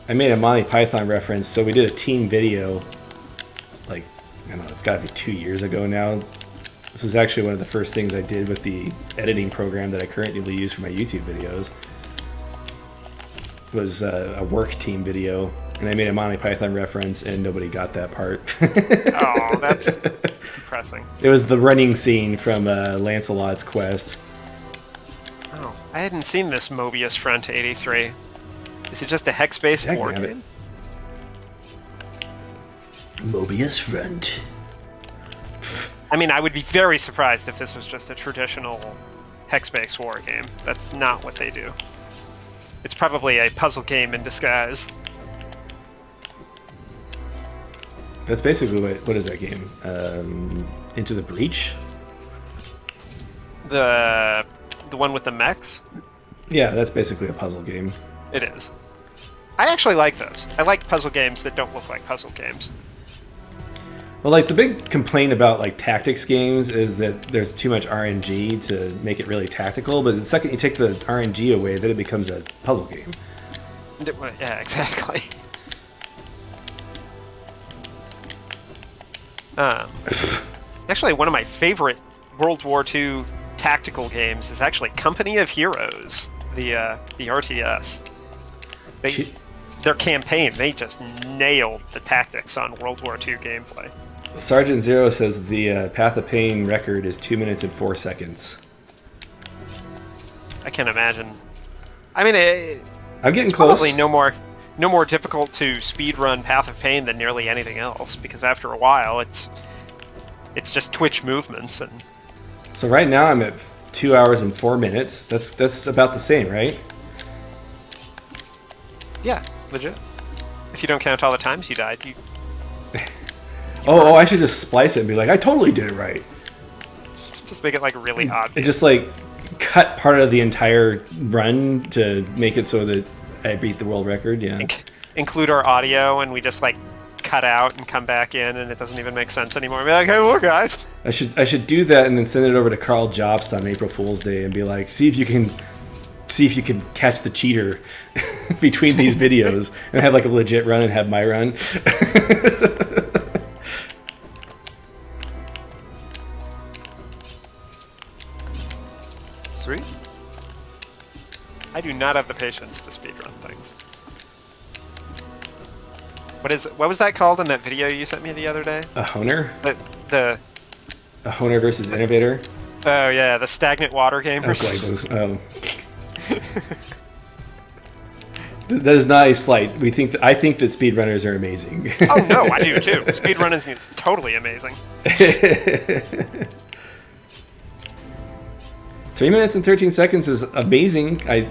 made a Monty Python reference, so we did a team video, like, I don't know, it's gotta be 2 years ago now. This is actually one of the first things I did with the editing program that I currently use for my YouTube videos. Was a work team video, and I made a Monty Python reference, and nobody got that part. Oh, that's depressing. It was the running scene from Lancelot's Quest. Oh, I hadn't seen this Mobius Front 83. Is it just a hex-based war game? Mobius Front. I mean, I would be very surprised if this was just a traditional hex-based war game. That's not what they do. It's probably a puzzle game in disguise. That's basically what is that game? Into the Breach? The one with the mechs? Yeah, that's basically a puzzle game. It is. I actually like those. I like puzzle games that don't look like puzzle games. Well, like the big complaint about like tactics games is that there's too much RNG to make it really tactical, but the second you take the RNG away, then it becomes a puzzle game. Yeah, exactly. Actually, one of my favorite World War II tactical games is actually Company of Heroes, the RTS. Their campaign, they just nailed the tactics on World War II gameplay. SargentZero says the Path of Pain record is 2 minutes and 4 seconds. I can't imagine. I mean, I'm getting it's close. Probably no more difficult to speedrun Path of Pain than nearly anything else, because after a while, it's just twitch movements. And so right now I'm at 2 hours and 4 minutes. That's about the same, right? Yeah, legit. If you don't count all the times you died, you Oh, I should just splice it and be like, I totally did it right. just make it like really obvious. And just like cut part of the entire run to make it so that I beat the world record. Yeah. Include our audio, and we just like cut out and come back in, and it doesn't even make sense anymore. Be like, hey, look, guys. I should do that and then send it over to Carl Jobst on April Fool's Day and be like, see if you can catch the cheater between these videos and have like a legit run and have my run. Sweet. I do not have the patience to speedrun things. What was that called in that video you sent me the other day? A honer? A honer versus innovator? Oh yeah, the stagnant water gamers. Oh. That is not a slight. I think that speedrunners are amazing. Oh no, I do too. Speedrunning is totally amazing. 3 minutes and 13 seconds is amazing. I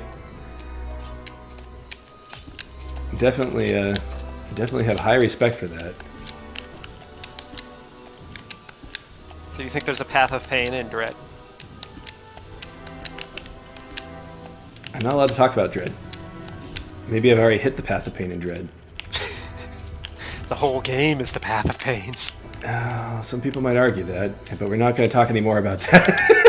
definitely have high respect for that. So you think there's a Path of Pain in Dread? I'm not allowed to talk about Dread. Maybe I've already hit the Path of Pain in Dread. The whole game is the Path of Pain. Some people might argue that, but we're not going to talk any more about that.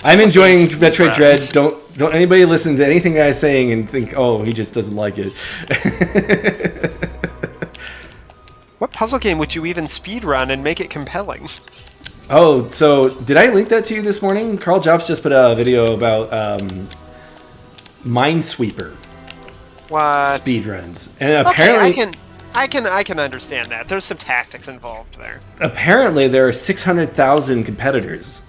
I'm enjoying Metroid Dread. Don't anybody listen to anything I'm saying and think, oh, he just doesn't like it. What puzzle game would you even speedrun and make it compelling? Oh, so did I link that to you this morning? Carl Jobst just put out a video about Minesweeper. What? Speedruns. And apparently... Okay, I can understand that. There's some tactics involved there. Apparently there are 600,000 competitors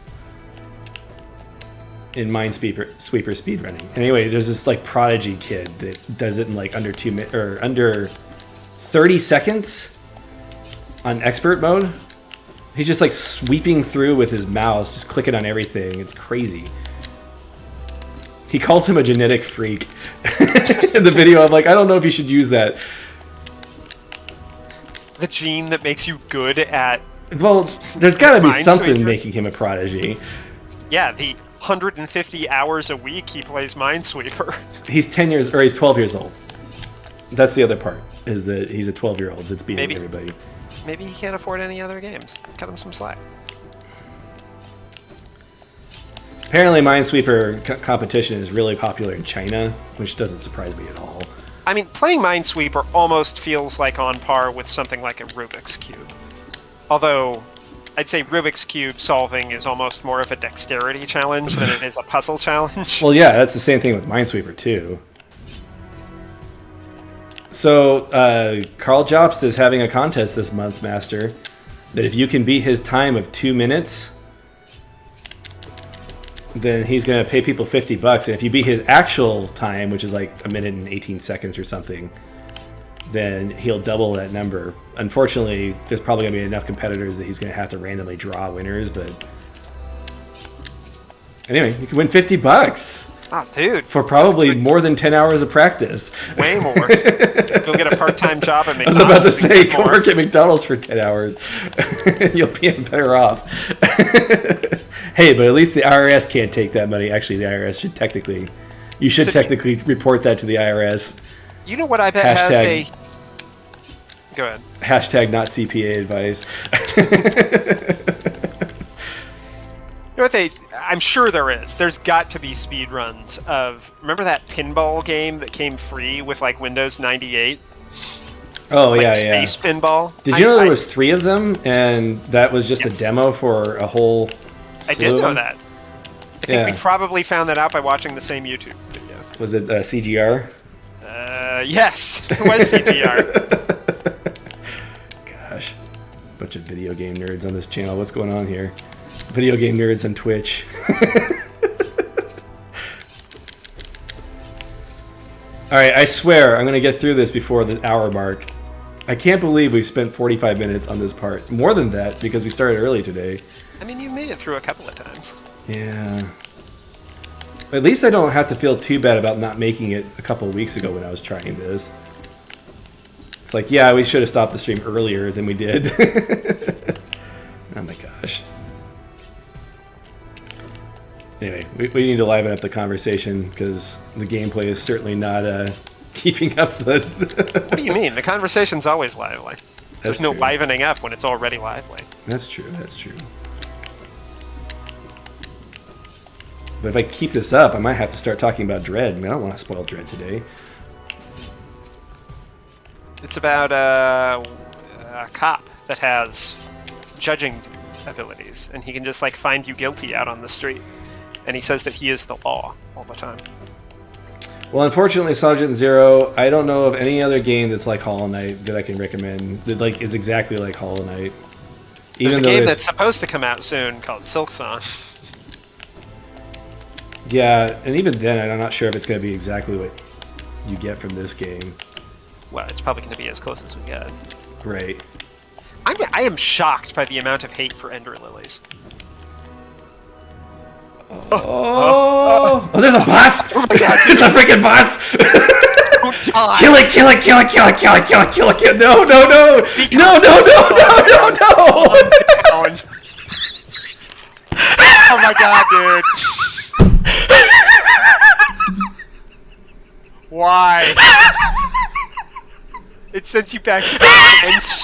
in Minesweeper speedrunning. Anyway, there's this like prodigy kid that does it in like under 30 seconds on expert mode. He's just like sweeping through with his mouse, just clicking on everything. It's crazy. He calls him a genetic freak. In the video, I'm like, I don't know if you should use that. The gene that makes you good at... Well, there's got to be something making him a prodigy. Yeah, the 150 hours a week he plays Minesweeper. He's 12 years old. That's the other part, is that he's a 12-year-old that's beating everybody. Maybe he can't afford any other games. Cut him some slack. Apparently Minesweeper competition is really popular in China, which doesn't surprise me at all. I mean, playing Minesweeper almost feels like on par with something like a Rubik's Cube. Although, I'd say Rubik's Cube solving is almost more of a dexterity challenge than it is a puzzle challenge. Well, yeah, that's the same thing with Minesweeper, too. So, Carl Jobst is having a contest this month, Master, that if you can beat his time of 2 minutes, then he's going to pay people $50. And if you beat his actual time, which is like 1 minute and 18 seconds or something, then he'll double that number. Unfortunately, there's probably going to be enough competitors that he's going to have to randomly draw winners. But anyway, you can win $50. Oh, dude. For probably more than 10 hours of practice. Way more. Go get a part-time job at McDonald's. I was about to say, go work at McDonald's for 10 hours. You'll be better off. Hey, but at least the IRS can't take that money. Actually, the IRS should technically... You should technically report that to the IRS. You know what I bet has a... Go ahead. Hashtag not CPA advice. You know what I'm sure there is. There's got to be speedruns of... Remember that pinball game that came free with, like, Windows 98? Oh, like yeah, Space Pinball? Did you know there was 3 of them, and that was just Yes. a demo for a whole I slew did of know them? that. I think we probably found that out by watching the same YouTube video. Was it CGR? Yes, it was CGR. Gosh. Bunch of video game nerds on this channel. What's going on here? Video game nerds on Twitch. Alright, I swear I'm going to get through this before the hour mark. I can't believe we've spent 45 minutes on this part. More than that, because we started early today. I mean, you made it through a couple of times. Yeah. At least I don't have to feel too bad about not making it a couple of weeks ago when I was trying this. It's like, yeah, we should have stopped the stream earlier than we did. Oh my gosh. Anyway, we need to liven up the conversation because the gameplay is certainly not keeping up the... What do you mean? The conversation's always lively. There's no true. livening up when it's already lively. That's true, that's true. But if I keep this up, I might have to start talking about Dread. I mean, I don't want to spoil Dread today. It's about a cop that has judging abilities, and he can just like find you guilty out on the street. And he says that he is the law all the time. Well, unfortunately, SargentZero, I don't know of any other game that's like Hollow Knight that I can recommend that like is exactly like Hollow Knight. There's a game that's supposed to come out soon called Silksong. Yeah, and even then, I'm not sure if it's going to be exactly what you get from this game. Well, it's probably going to be as close as we get. Right. I am shocked by the amount of hate for Ender Lilies. Oh, there's a boss! Oh my god, it's a freaking boss! Don't die. Kill it, kill it, kill it, kill it, kill it, kill it, kill it, kill it. No, no, no! No, no, no, no, no, no! Oh my god, dude. Why? It sends you back to the bench.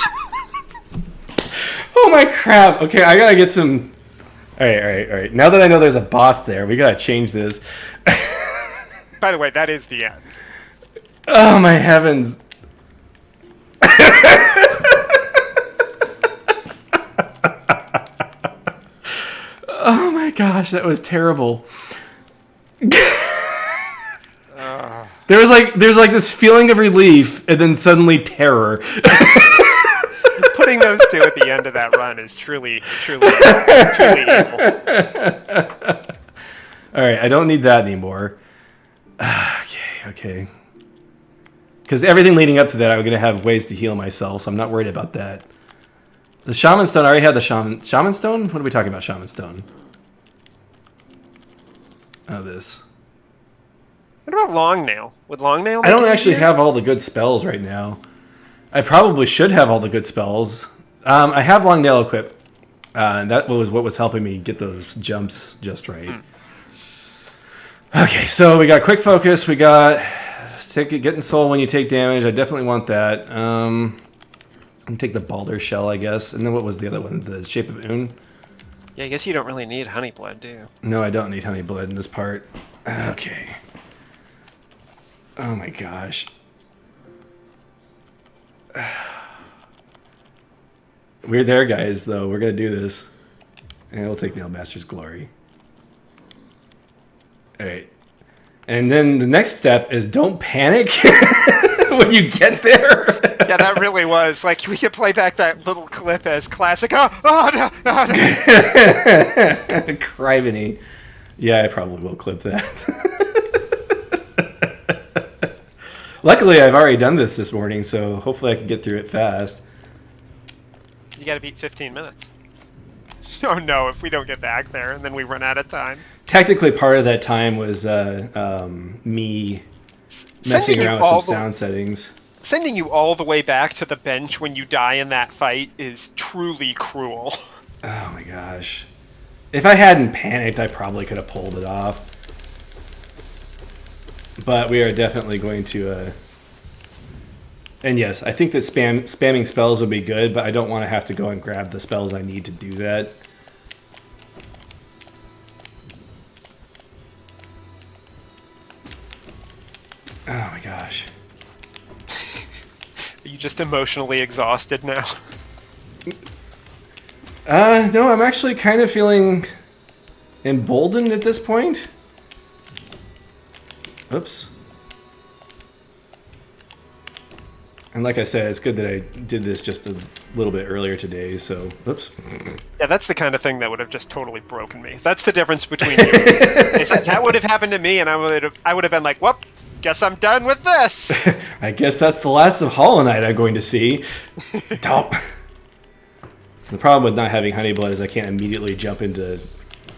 Oh my crap. Okay, I gotta get some... Alright. Now that I know there's a boss there, we gotta change this. By the way, that is the end. Oh my heavens. Oh my gosh, that was terrible. There's like this feeling of relief and then suddenly terror. Putting those two at the end of that run is truly evil. Alright, I don't need that anymore. Okay. Because everything leading up to that, I'm going to have ways to heal myself, so I'm not worried about that. The Shaman Stone, I already had the Shaman Stone? What are we talking about, Shaman Stone? Oh, this. What about Long Nail? Would Long Nail? I don't actually have all the good spells right now. I probably should have all the good spells. I have Long Nail equipped. And that was what was helping me get those jumps just right. Okay, so we got Quick Focus. We got getting soul when you take damage. I definitely want that. I'm going to take the Balder Shell, I guess. And then what was the other one? The Shape of Un? Yeah, I guess you don't really need Honey Blood, do you? No, I don't need Honey Blood in this part. Okay. Oh my gosh. We're there, guys, though. We're going to do this. And we'll take Nailmaster's Glory. Alright. And then the next step is don't panic when you get there. Yeah, that really was. Like, we could play back that little clip as classic. Oh no, no, no. Criveny. Yeah, I probably will clip that. Luckily, I've already done this morning, so hopefully I can get through it fast. You gotta beat 15 minutes. Oh no, if we don't get back there and then we run out of time. Technically, part of that time was me messing around with some sound settings. Sending you all the way back to the bench when you die in that fight is truly cruel. Oh my gosh. If I hadn't panicked, I probably could have pulled it off. But we are definitely going to... And yes, I think that spamming spells would be good, but I don't want to have to go and grab the spells I need to do that. Oh my gosh. Are you just emotionally exhausted now? No, I'm actually kind of feeling emboldened at this point. Oops. And like I said, it's good that I did this just a little bit earlier today, so... Oops. Yeah, that's the kind of thing that would have just totally broken me. That's the difference between you. That would have happened to me, and I would have been like, whoop, guess I'm done with this! I guess that's the last of Hollow Knight I'm going to see. Top. The problem with not having Honey Blood is I can't immediately jump into...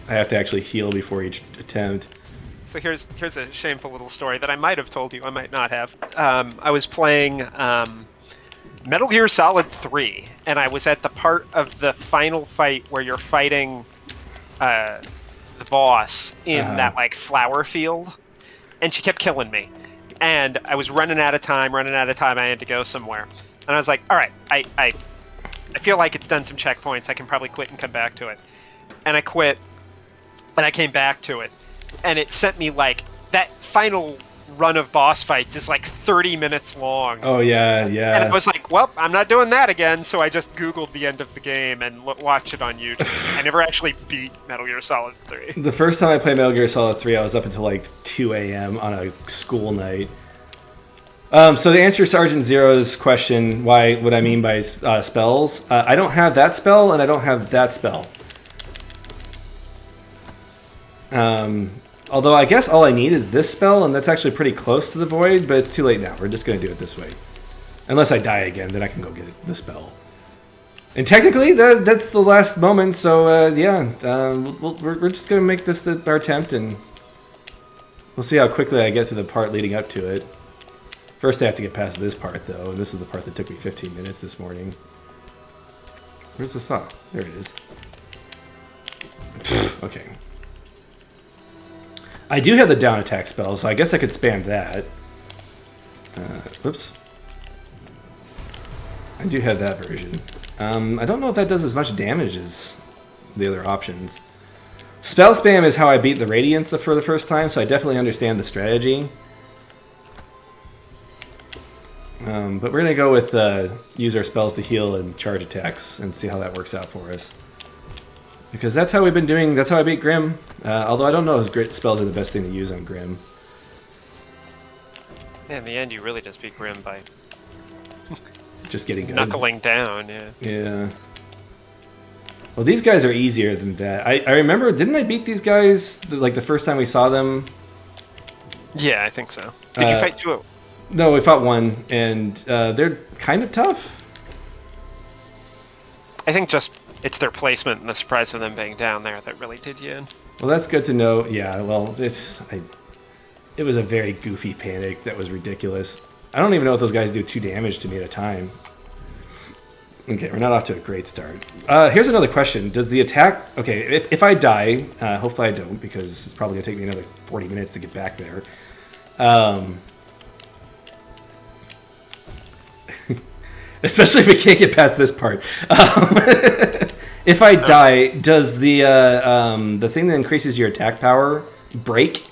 I have to actually heal before each attempt. So here's a shameful little story that I might have told you, I might not have. I was playing Metal Gear Solid 3, and I was at the part of the final fight where you're fighting the boss in that like flower field, and she kept killing me. And I was running out of time, I had to go somewhere. And I was like, all right, I feel like it's done some checkpoints, I can probably quit and come back to it. And I quit, and I came back to it. And it sent me like that final run of boss fights is like 30 minutes long. Oh yeah, yeah. And I was like, well, I'm not doing that again. So I just Googled the end of the game and watched it on YouTube. I never actually beat Metal Gear Solid 3. The first time I played Metal Gear Solid 3, I was up until like 2 a.m. on a school night. So to answer SargentZero's question, what I mean by spells, I don't have that spell and I don't have that spell. Although I guess all I need is this spell, and that's actually pretty close to the void, but it's too late now. We're just going to do it this way. Unless I die again, then I can go get the spell. And technically, that's the last moment, so yeah, we're just going to make this our attempt, and we'll see how quickly I get to the part leading up to it. First I have to get past this part, though, and this is the part that took me 15 minutes this morning. Where's the saw? There it is. Okay. I do have the down attack spell, so I guess I could spam that. Whoops. I do have that version. I don't know if that does as much damage as the other options. Spell spam is how I beat the Radiance for the first time, so I definitely understand the strategy. But we're going to go with use our spells to heal and charge attacks and see how that works out for us. Because that's how we've been doing, that's how I beat Grim. Although I don't know if grit spells are the best thing to use on Grim. Yeah, in the end, you really just beat Grim by just getting good. Knuckling down, yeah. Yeah. Well, these guys are easier than that. I remember, didn't I beat these guys like the first time we saw them? Yeah, I think so. Did you fight two? No, we fought one, and they're kind of tough. I think just it's their placement and the surprise of them being down there that really did you in. Well, that's good to know. Yeah, well, it was a very goofy panic that was ridiculous. I don't even know if those guys do 2 damage to me at a time. Okay, we're not off to a great start. Here's another question. Does the attack... Okay, if I die, hopefully I don't, because it's probably going to take me another 40 minutes to get back there. Especially if we can't get past this part. If I die, does the thing that increases your attack power break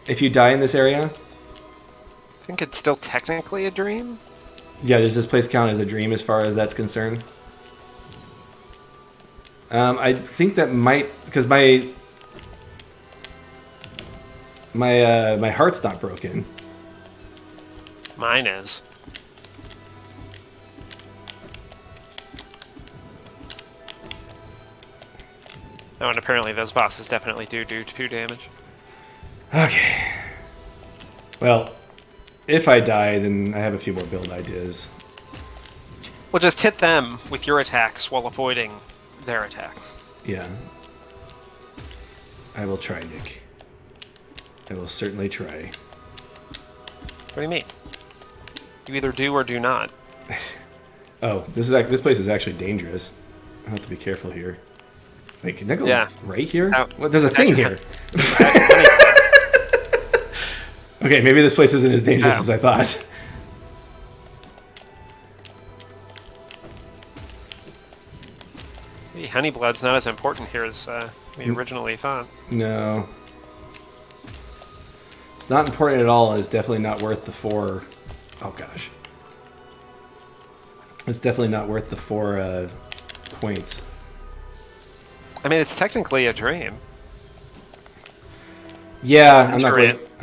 if you die in this area? I think it's still technically a dream. Yeah, does this place count as a dream as far as that's concerned? I think that might, because my heart's not broken. Mine is. Oh, and apparently those bosses definitely do 2 damage. Okay. Well, if I die, then I have a few more build ideas. Well, just hit them with your attacks while avoiding their attacks. Yeah. I will try, Nick. I will certainly try. What do you mean? You either do or do not. Oh, this place is actually dangerous. I have to be careful here. Wait, can I go right here? What? There's a thing here. Okay, maybe this place isn't as dangerous as I thought. Honeyblood's not as important here as we originally thought. No. It's not important at all. It's definitely not worth the 4... Oh, gosh. It's definitely not worth the 4 points. I mean, it's technically a dream. Yeah, I'm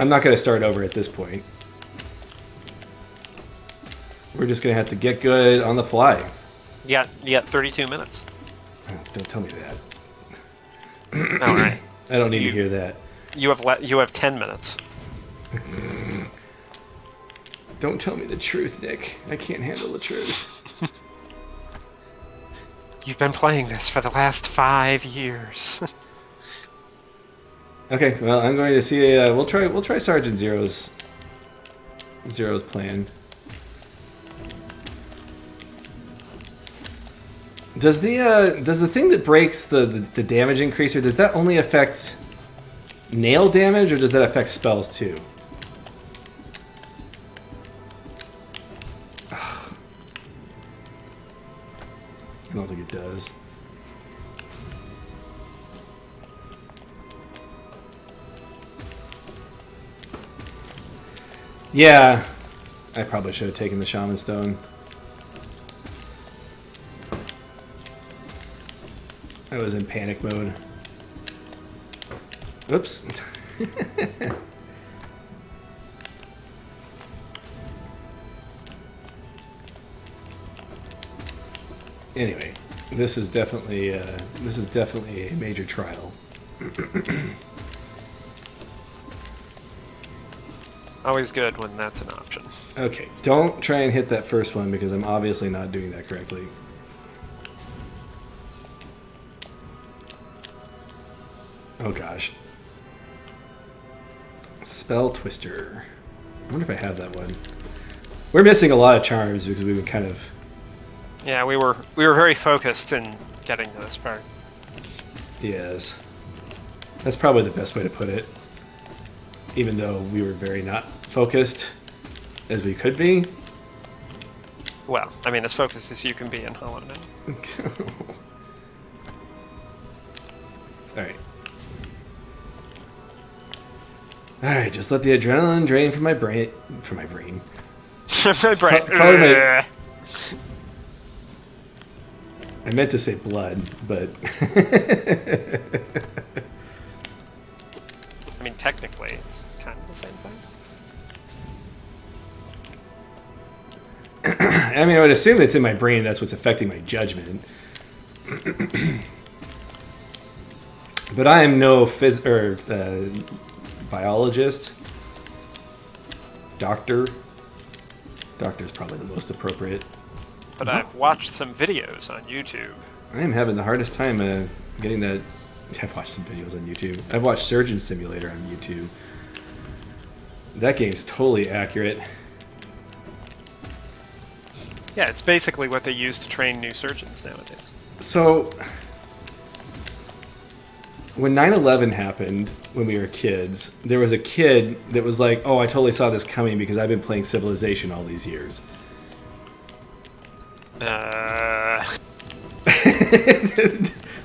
not going to start over at this point. We're just going to have to get good on the fly. You got 32 minutes. Oh, don't tell me that. All right. I don't need to hear that. You have 10 minutes. Don't tell me the truth, Nick. I can't handle the truth. You've been playing this for the last 5 years. Okay, well, I'm going to see. We'll try SargentZero's plan. Does the thing that breaks the damage increaser, does that only affect nail damage, or does that affect spells too? I don't think it does. Yeah, I probably should have taken the Shaman Stone. I was in panic mode. Oops. Anyway, this is definitely a major trial. Always good when that's an option. Okay, don't try and hit that first one because I'm obviously not doing that correctly. Oh gosh. Spell Twister. I wonder if I have that one. We're missing a lot of charms because we've been kind of... Yeah, we were very focused in getting to this part. Yes. That's probably the best way to put it. Even though we were very not focused as we could be. Well, I mean, as focused as you can be in Hollow Knight. Alright. Alright, just let the adrenaline drain from my brain. From my brain. My brain. I meant to say blood, but... I mean, technically, it's kind of the same thing. I mean, I would assume it's in my brain, that's what's affecting my judgment. But I am no biologist. Doctor. Doctor's probably the most appropriate. But I've watched some videos on YouTube. I am having the hardest time getting that. I've watched some videos on YouTube. I've watched Surgeon Simulator on YouTube. That game's totally accurate. Yeah, it's basically what they use to train new surgeons nowadays. So, when 9/11 happened, when we were kids, there was a kid that was like, oh, I totally saw this coming because I've been playing Civilization all these years.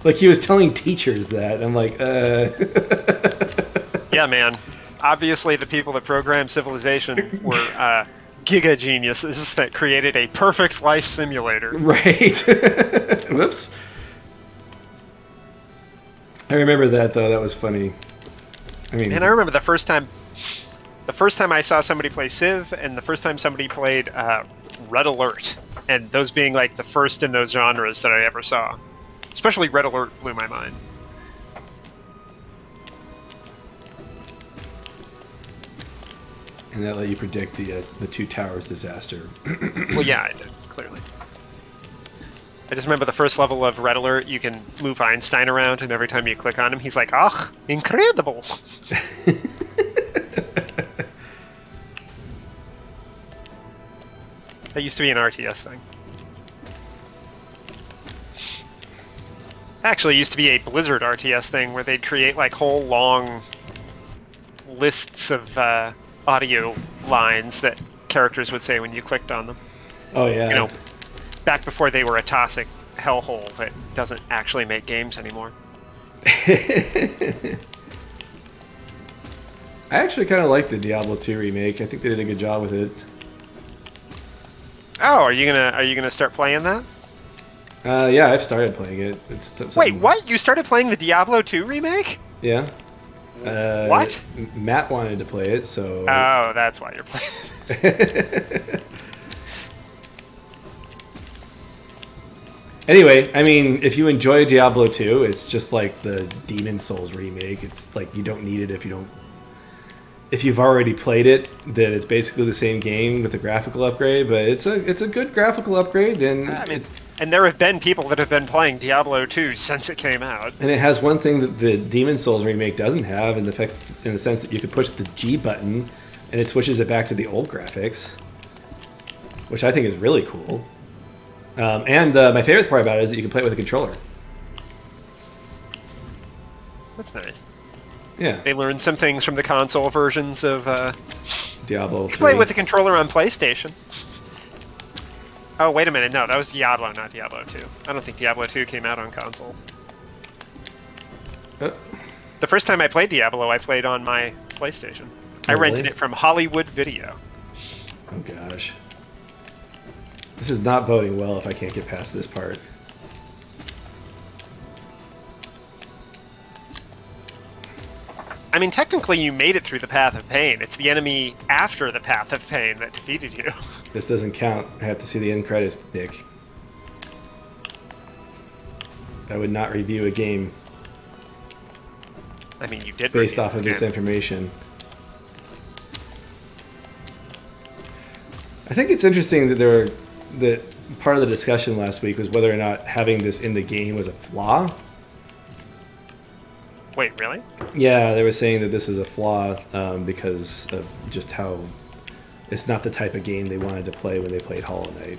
Like, he was telling teachers that. I'm like, Yeah, man. Obviously, the people that programmed Civilization were giga geniuses that created a perfect life simulator. Right. Whoops. I remember that, though. That was funny. I mean, and I remember the first time I saw somebody play Civ, and the first time somebody played Red Alert, and those being like the first in those genres that I ever saw. Especially Red Alert blew my mind. And that let you predict the Two Towers disaster. Well, yeah, I did, clearly. I just remember the first level of Red Alert, you can move Einstein around, and every time you click on him, he's like, "Ah, incredible!" That used to be an RTS thing. Actually, it used to be a Blizzard RTS thing where they'd create like whole long lists of audio lines that characters would say when you clicked on them. Oh yeah. You know, back before they were a toxic hellhole that doesn't actually make games anymore. I actually kind of like the Diablo 2 remake. I think they did a good job with it. Oh, are you gonna start playing that? Yeah, I've started playing it. Wait, what? You started playing the Diablo 2 remake? Yeah. What? Matt wanted to play it, so... Oh, that's why you're playing. Anyway, I mean, if you enjoy Diablo 2, it's just like the Demon Souls remake. It's like you don't need it if you don't... If you've already played it, then it's basically the same game with a graphical upgrade, but it's a good graphical upgrade, and... I mean, and there have been people that have been playing Diablo 2 since it came out. And it has one thing that the Demon Souls remake doesn't have, in the sense that you could push the G button, and it switches it back to the old graphics, which I think is really cool. And my favorite part about it is that you can play it with a controller. That's nice. Yeah. They learned some things from the console versions of Diablo 3. You can play it with a controller on PlayStation. Oh, wait a minute. No, that was Diablo, not Diablo 2. I don't think Diablo 2 came out on consoles. The first time I played Diablo, I played on my PlayStation. I rented it from Hollywood Video. Oh, gosh. This is not boding well if I can't get past this part. I mean, technically you made it through the Path of Pain. It's the enemy after the Path of Pain that defeated you. This doesn't count. I have to see the end credits, Nick. I would not review a game I mean, you did based off of this information. I think it's interesting that that part of the discussion last week was whether or not having this in the game was a flaw. Wait, really? Yeah, they were saying that this is a flaw because of just how it's not the type of game they wanted to play when they played Hollow Knight.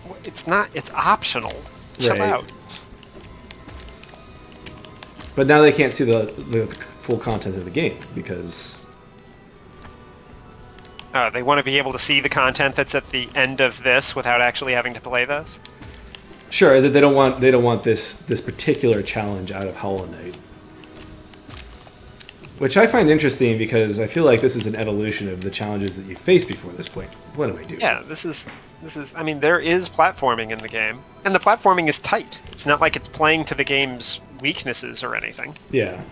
Well, it's not. It's optional. Chill out. But now they can't see the full content of the game because... They want to be able to see the content that's at the end of this without actually having to play this? Sure, that they don't want this particular challenge out of Hollow Knight. Which I find interesting because I feel like this is an evolution of the challenges that you faced before this point. What do I do? Yeah, this is. I mean, there is platforming in the game, and the platforming is tight. It's not like it's playing to the game's weaknesses or anything. Yeah,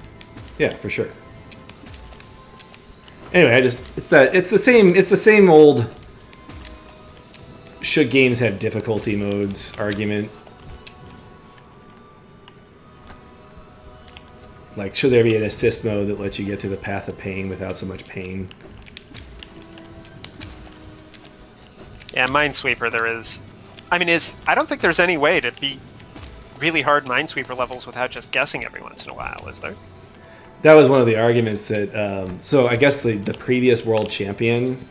for sure. Anyway, it's the same old should games have difficulty modes argument. Like, should there be an assist mode that lets you get through the Path of Pain without so much pain? Yeah, Minesweeper there is. I mean, I don't think there's any way to beat really hard Minesweeper levels without just guessing every once in a while, is there? That was one of the arguments that... so I guess the previous world champion,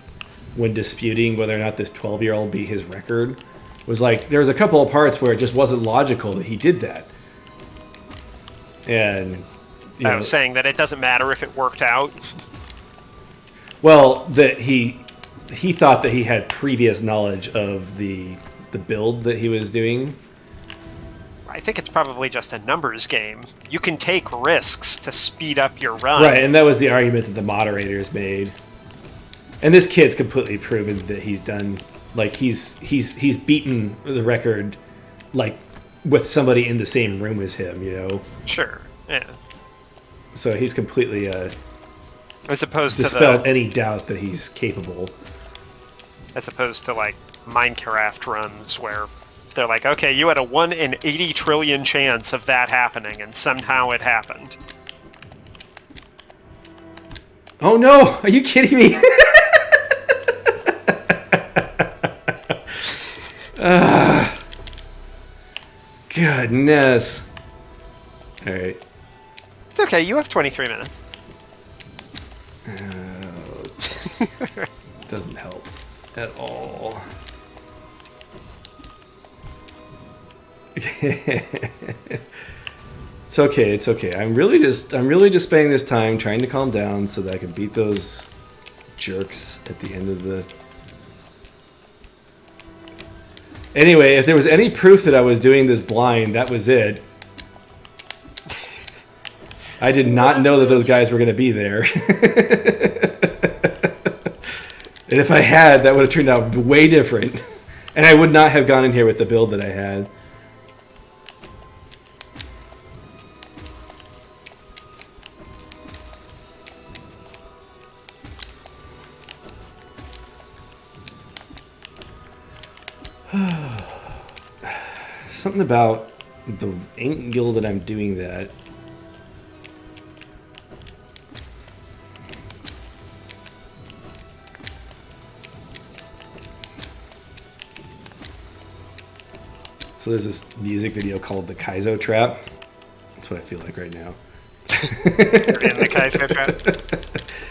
when disputing whether or not this 12-year-old beat his record, was like, there was a couple of parts where it just wasn't logical that he did that. And... I was saying that it doesn't matter if it worked out. Well, that he thought that he had previous knowledge of the build that he was doing. I think it's probably just a numbers game. You can take risks to speed up your run. Right, and that was the argument that the moderators made. And this kid's completely proven that he's done, like, he's beaten the record, like, with somebody in the same room as him, you know? Sure, yeah. So he's completely as opposed dispelled any doubt that he's capable. As opposed to, like, Minecraft runs where they're like, okay, you had a 1 in 80 trillion chance of that happening, and somehow it happened. Oh no! Are you kidding me? Goodness. All right. It's okay. You have 23 minutes. Doesn't help at all. It's okay. It's okay. I'm really just spending this time trying to calm down so that I can beat those jerks at the end of the. Anyway, if there was any proof that I was doing this blind, that was it. I did not know that those guys were going to be there. And if I had, that would have turned out way different. And I would not have gone in here with the build that I had. Something about the angle that I'm doing that. So there's this music video called the Kaizo Trap. That's what I feel like right now. In the Kaizo Trap.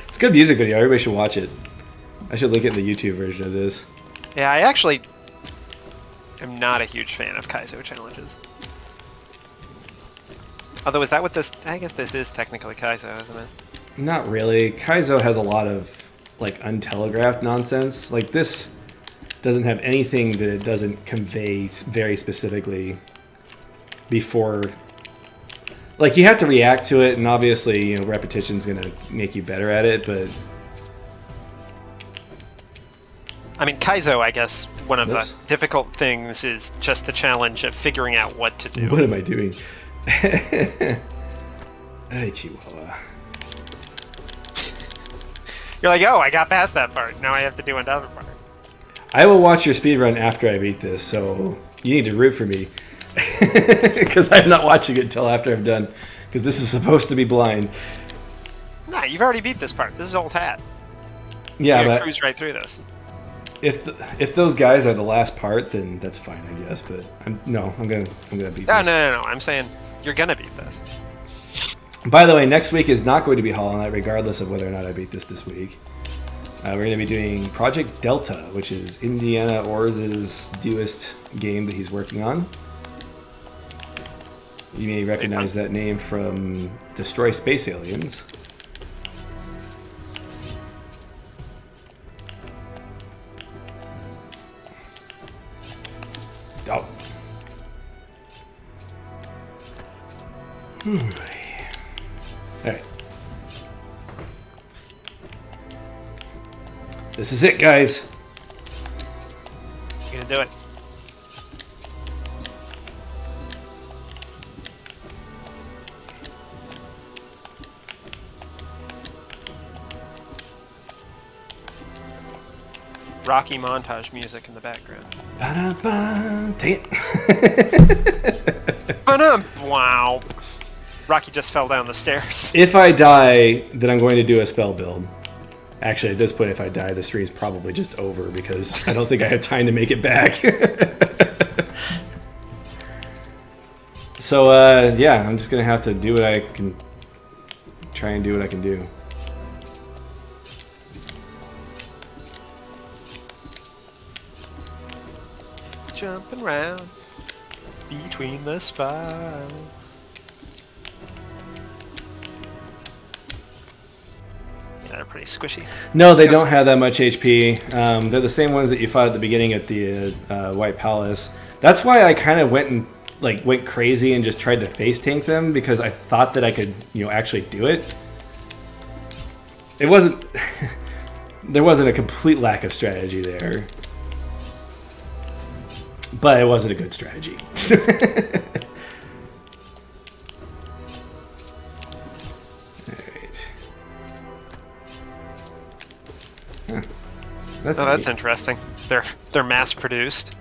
It's a good music video. Everybody should watch it. I should look at the YouTube version of this. Yeah, I actually am not a huge fan of Kaizo challenges. Although, is that what this... I guess this is technically Kaizo, isn't it? Not really. Kaizo has a lot of, like, untelegraphed nonsense. Like, this doesn't have anything that it doesn't convey very specifically before... Like, you have to react to it, and obviously, you know, repetition's going to make you better at it, but... I mean, Kaizo, I guess, one of the difficult things is just the challenge of figuring out what to do. What am I doing? Hey, Chihuahua. You're like, oh, I got past that part. Now I have to do another part. I will watch your speedrun after I beat this, so you need to root for me. Because I'm not watching it until after I'm done. Because this is supposed to be blind. Nah, you've already beat this part. This is old hat. Yeah, but cruise right through this. If those guys are the last part, then that's fine, I guess. But I'm gonna beat this. No. I'm saying you're gonna beat this. By the way, next week is not going to be Hollow Knight, regardless of whether or not I beat this week. We're going to be doing Project Delta, which is Indiana Orz's newest game that he's working on. You may recognize that name from Destroy Space Aliens. Oh. Alright. This is it, guys. You're gonna do it. Rocky montage music in the background. Take it. Wow. Rocky just fell down the stairs. If I die, then I'm going to do a spell build. Actually, at this point, if I die, the stream's probably just over because I don't think I have time to make it back. So, yeah, I'm just going to have to do what I can. Try and do what I can do. Jumping around between the spikes. Yeah, they're pretty squishy. No, they don't have that much HP. They're the same ones that you fought at the beginning at the White Palace. That's why I kind of went crazy and just tried to face tank them because I thought that I could, actually do it. It wasn't. There wasn't a complete lack of strategy there. But it wasn't a good strategy. Alright. Huh. That's interesting. They're mass produced.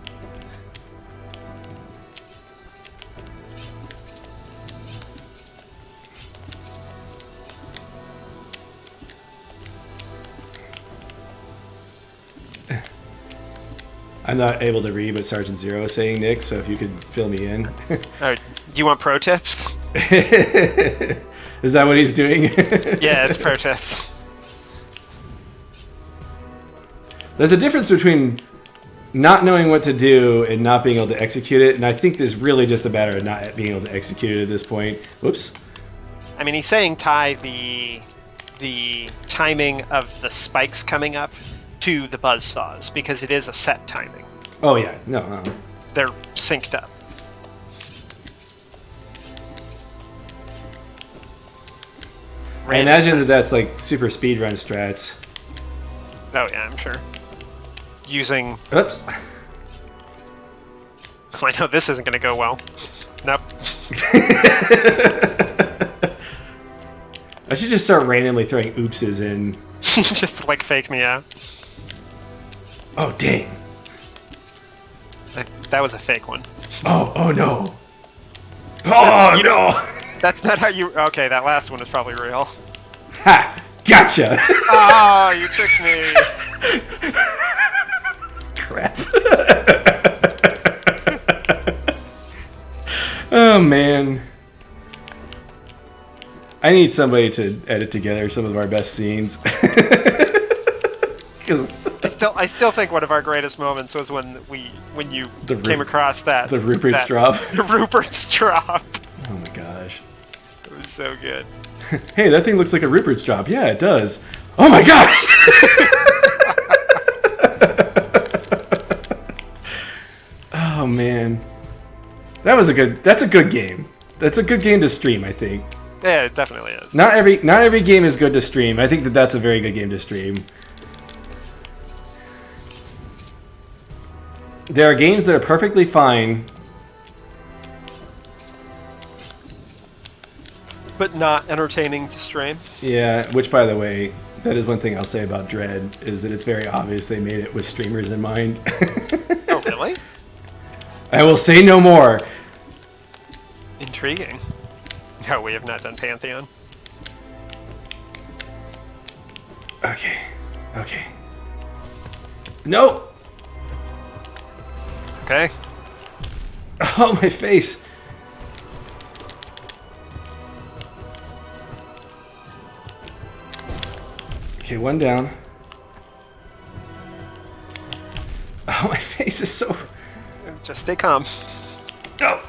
I'm not able to read what SargentZero is saying, Nick, so if you could fill me in. Do you want pro tips? Is that what he's doing? Yeah, it's pro tips. There's a difference between not knowing what to do and not being able to execute it, and I think there's really just a matter of not being able to execute it at this point. Whoops. I mean, he's saying tie the timing of the spikes coming up to the buzzsaws, because it is a set timing. Oh, yeah. No. They're synced up. I imagine that that's like super speedrun strats. Oh, yeah, I'm sure. Using... Oops. I know this isn't going to go well. Nope. I should just start randomly throwing oopses in. Just like fake me out. Oh, dang. That was a fake one. Oh no. Oh, no. That's not how you... Okay, that last one is probably real. Ha! Gotcha! Oh, you tricked me. Crap. Oh, man. I need somebody to edit together some of our best scenes. Because I still think one of our greatest moments was when you came across that the Rupert's drop. The Rupert's drop. Oh my gosh. It was so good. Hey, that thing looks like a Rupert's drop. Yeah, it does. Oh my gosh! Oh man. That's a good game. That's a good game to stream, I think. Yeah, it definitely is. Not every game is good to stream. I think that's a very good game to stream. There are games that are perfectly fine, but not entertaining to stream. Yeah, which by the way, that is one thing I'll say about Dread, is that it's very obvious they made it with streamers in mind. Oh, really? I will say no more. Intriguing. No, we have not done Pantheon. Okay. No! Okay. Oh, my face. Okay, one down. Oh, my face is so... Just stay calm. No!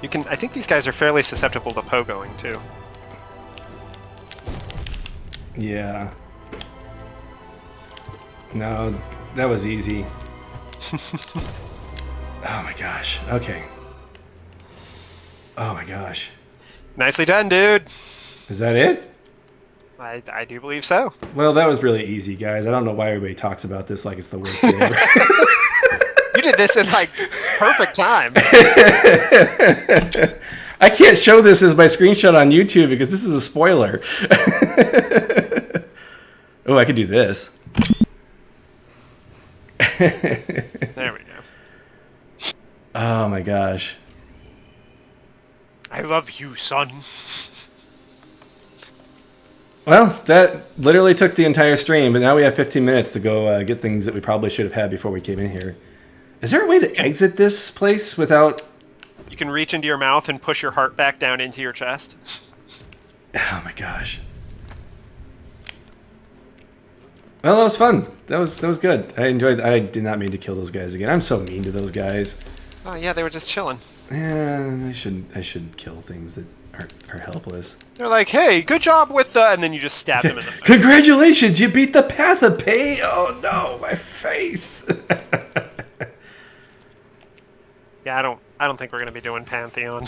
You can. I think these guys are fairly susceptible to pogoing too. Yeah. No, that was easy. Oh my gosh. Okay. Oh my gosh. Nicely done, dude. Is that it? I do believe so. Well, that was really easy, guys. I don't know why everybody talks about this like it's the worst thing ever. You did this in like perfect time. I can't show this as my screenshot on YouTube because this is a spoiler. Oh, I could do this. There we go. Oh my gosh. I love you, son. Well, that literally took the entire stream, but now we have 15 minutes to go get things that we probably should have had before we came in here. Is there a way to exit this place without... You can reach into your mouth and push your heart back down into your chest. Oh my gosh. Well, that was fun. That was good. I enjoyed. I did not mean to kill those guys again. I'm so mean to those guys. Oh yeah, they were just chilling. Yeah, I shouldn't kill things that are helpless. They're like, hey, good job with the... And then you just stab them in the face. Congratulations, you beat the path of pain. Oh no, my face. Yeah, I don't think we're gonna be doing Pantheon.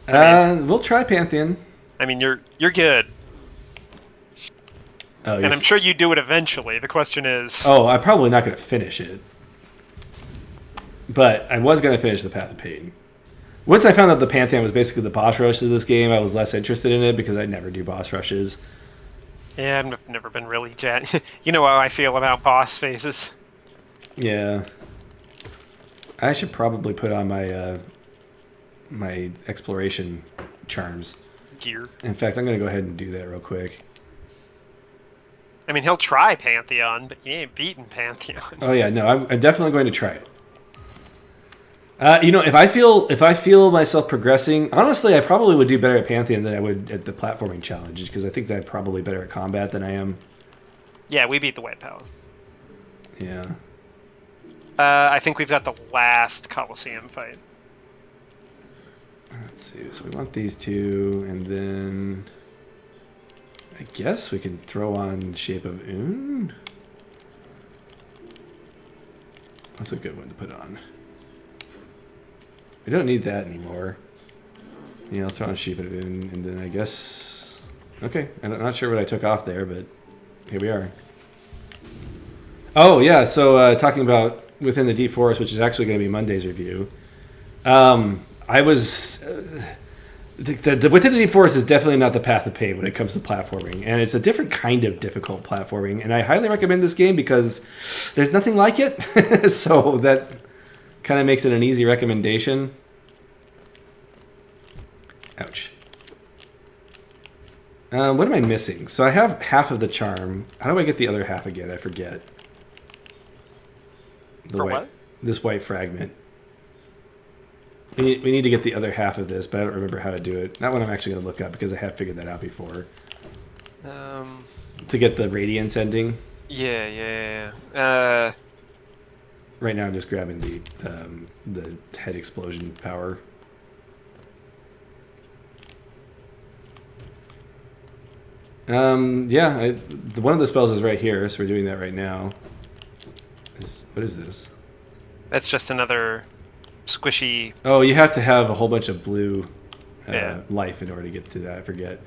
We'll try Pantheon. I mean, you're good. Oh, and I'm sure you do it eventually. The question is... Oh, I'm probably not going to finish it. But I was going to finish the Path of Pain. Once I found out the Pantheon was basically the boss rush of this game, I was less interested in it because I never do boss rushes. Yeah, I've never been really You know how I feel about boss phases. Yeah. I should probably put on my my exploration charms. Gear. In fact, I'm going to go ahead and do that real quick. I mean, he'll try Pantheon, but he ain't beaten Pantheon. Oh yeah, no, I'm definitely going to try it. If I feel myself progressing, honestly, I probably would do better at Pantheon than I would at the platforming challenge, because I think that I'm probably better at combat than I am. Yeah, we beat the White Palace. Yeah. I think we've got the last Coliseum fight. Let's see. So we want these two, and then I guess we can throw on Shape of Un. That's a good one to put on. We don't need that anymore. Yeah, I'll throw on Shape of Un, and then I guess... Okay, I'm not sure what I took off there, but here we are. Oh, yeah, so talking about Within the Deep Forest, which is actually going to be Monday's review. I was... the Within the Deep Forest is definitely not the path of pain when it comes to platforming, and it's a different kind of difficult platforming, and I highly recommend this game because there's nothing like it, so that kind of makes it an easy recommendation. Ouch. What am I missing? So I have half of the charm. How do I get the other half again? I forget. What? This white fragment. We need to get the other half of this, but I don't remember how to do it. That one I'm actually going to look up because I have figured that out before. To get the radiance ending. Yeah. Right now I'm just grabbing the head explosion power. One of the spells is right here, so we're doing that right now. What is this? That's just another squishy... Oh, you have to have a whole bunch of blue life in order to get to that. I forget.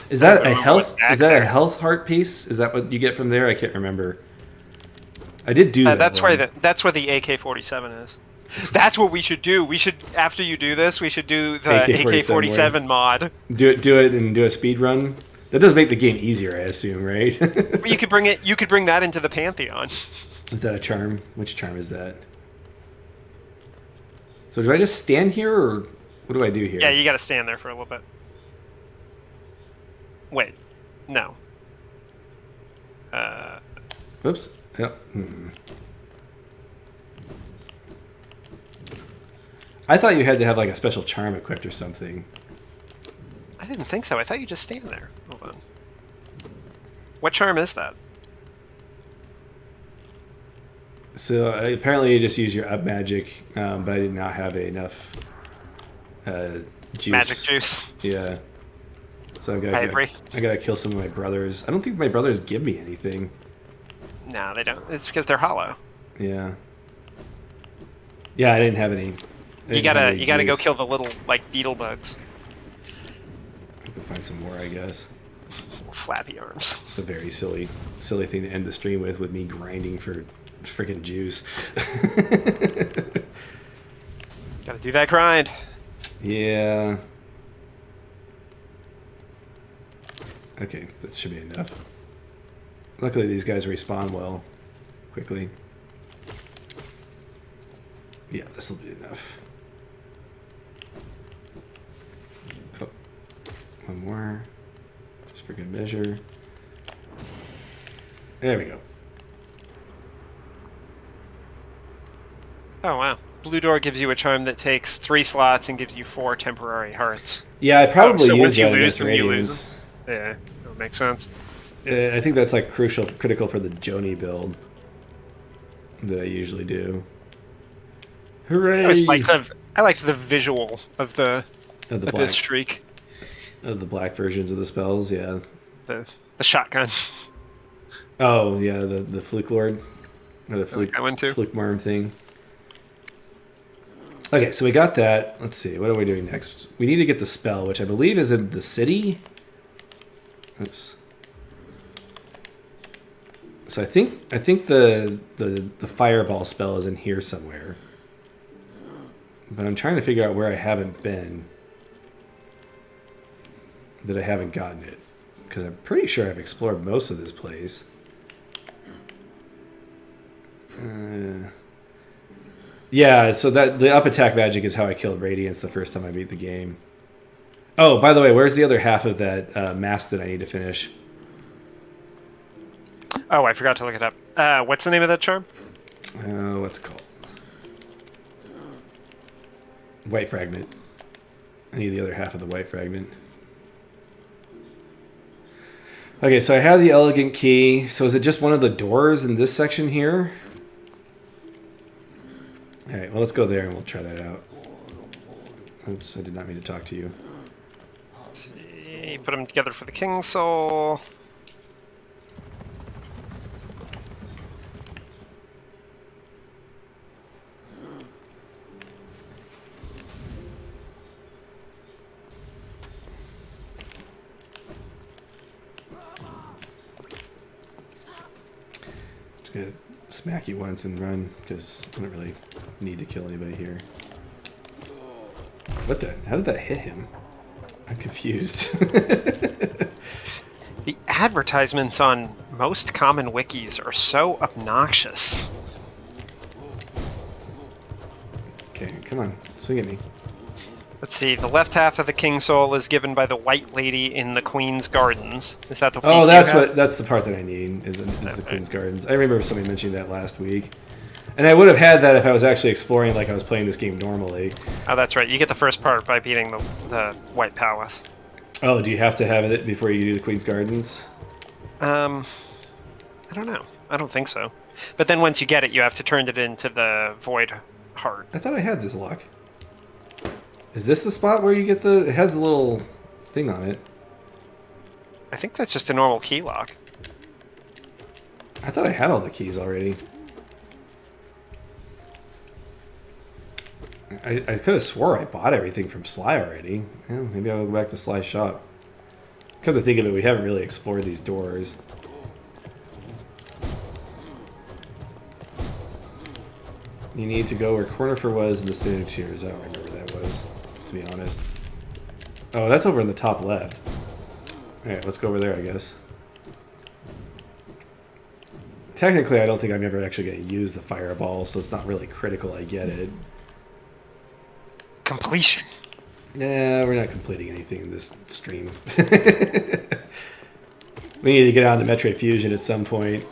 Is that a health? Is that a health heart piece? Is that what you get from there? I can't remember. I did do that. That's where the AK-47 is. That's what we should do. We should, after you do this, we should do the AK-47 mod. Do it, and do a speed run. That does make the game easier, I assume, right? You could bring that into the Pantheon. Is that a charm? Which charm is that? So do I just stand here, or what do I do here? Yeah, you got to stand there for a little bit. Wait, no. Whoops. Yep. I thought you had to have like a special charm equipped or something. I didn't think so. I thought you just stand there. Hold on. What charm is that? So apparently you just use your up magic, but I did not have enough juice. Magic juice. Yeah. So I agree. I gotta kill some of my brothers. I don't think my brothers give me anything. No, they don't. It's because they're hollow. Yeah. Yeah, I didn't have any. You gotta go kill the little beetle bugs. I can find some more, I guess. Flappy arms. It's a very silly thing to end the stream with me grinding for freaking juice. Gotta do that grind. Yeah. Okay, that should be enough. Luckily, these guys respawn well, quickly. Yeah, this will be enough. Oh, one more, just for good measure. There we go. Oh wow. Blue door gives you a charm that takes 3 slots and gives you 4 temporary hearts. Yeah, I probably so use once you that lose against them, you lose Radiance. them. Yeah, that makes sense. I think that's like critical for the Joni build that I usually do. Hooray! I liked the visual of this streak. Of the black versions of the spells, yeah. The shotgun. Oh yeah, the Fluke Lord, or the Fluke Marm thing. Okay, so we got that. Let's see, what are we doing next? We need to get the spell, which I believe is in the city. Oops. So I think the fireball spell is in here somewhere. But I'm trying to figure out where I haven't been. That I haven't gotten it. Because I'm pretty sure I've explored most of this place. Yeah, so that the up attack magic is how I killed Radiance the first time I beat the game. Oh, by the way, where's the other half of that mask that I need to finish? Oh, I forgot to look it up. What's the name of that charm? What's it called? White fragment. I need the other half of the white fragment. Okay, so I have the elegant key. So is it just one of the doors in this section here? Alright, well, let's go there and we'll try that out. Oops, I did not mean to talk to you. Let's see, put them together for the King Soul. Just gonna smack you once and run, because I don't really need to kill anybody here. What the? How did that hit him? I'm confused. The advertisements on most common wikis are so obnoxious. Okay, come on, swing at me. Let's see, the left half of the King Soul is given by the White Lady in the Queen's Gardens. Is that the piece Oh, you that's have? that's the part that I need, is the Queen's Gardens. I remember somebody mentioning that last week. And I would have had that if I was actually exploring like I was playing this game normally. Oh, that's right. You get the first part by beating the White Palace. Oh, do you have to have it before you do the Queen's Gardens? I don't know. I don't think so. But then once you get it, you have to turn it into the Void Heart. I thought I had this lock. Is this the spot where you get the... It has the little thing on it. I think that's just a normal key lock. I thought I had all the keys already. I could have swore I bought everything from Sly already. Yeah, maybe I'll go back to Sly's shop. Come to think of it, we haven't really explored these doors. You need to go where Cornifer was in the City of Tears. I don't remember where that was, to be honest. Oh, that's over in the top left. Alright, let's go over there, I guess. Technically, I don't think I'm ever actually going to use the fireball, so it's not really critical I get it. Completion. Nah, we're not completing anything in this stream. We need to get on to Metroid Fusion at some point.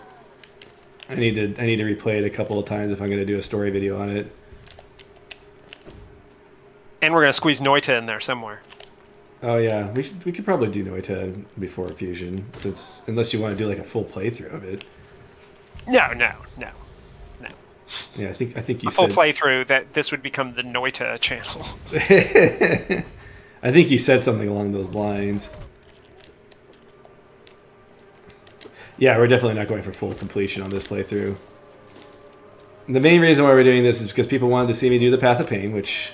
I need to replay it a couple of times if I'm going to do a story video on it. And we're going to squeeze Noita in there somewhere. Oh yeah, we could probably do Noita before Fusion, unless you want to do like a full playthrough of it. No. Yeah, I think you a full said playthrough that this would become the Noita channel. I think you said something along those lines. Yeah, we're definitely not going for full completion on this playthrough. The main reason why we're doing this is because people wanted to see me do the Path of Pain, which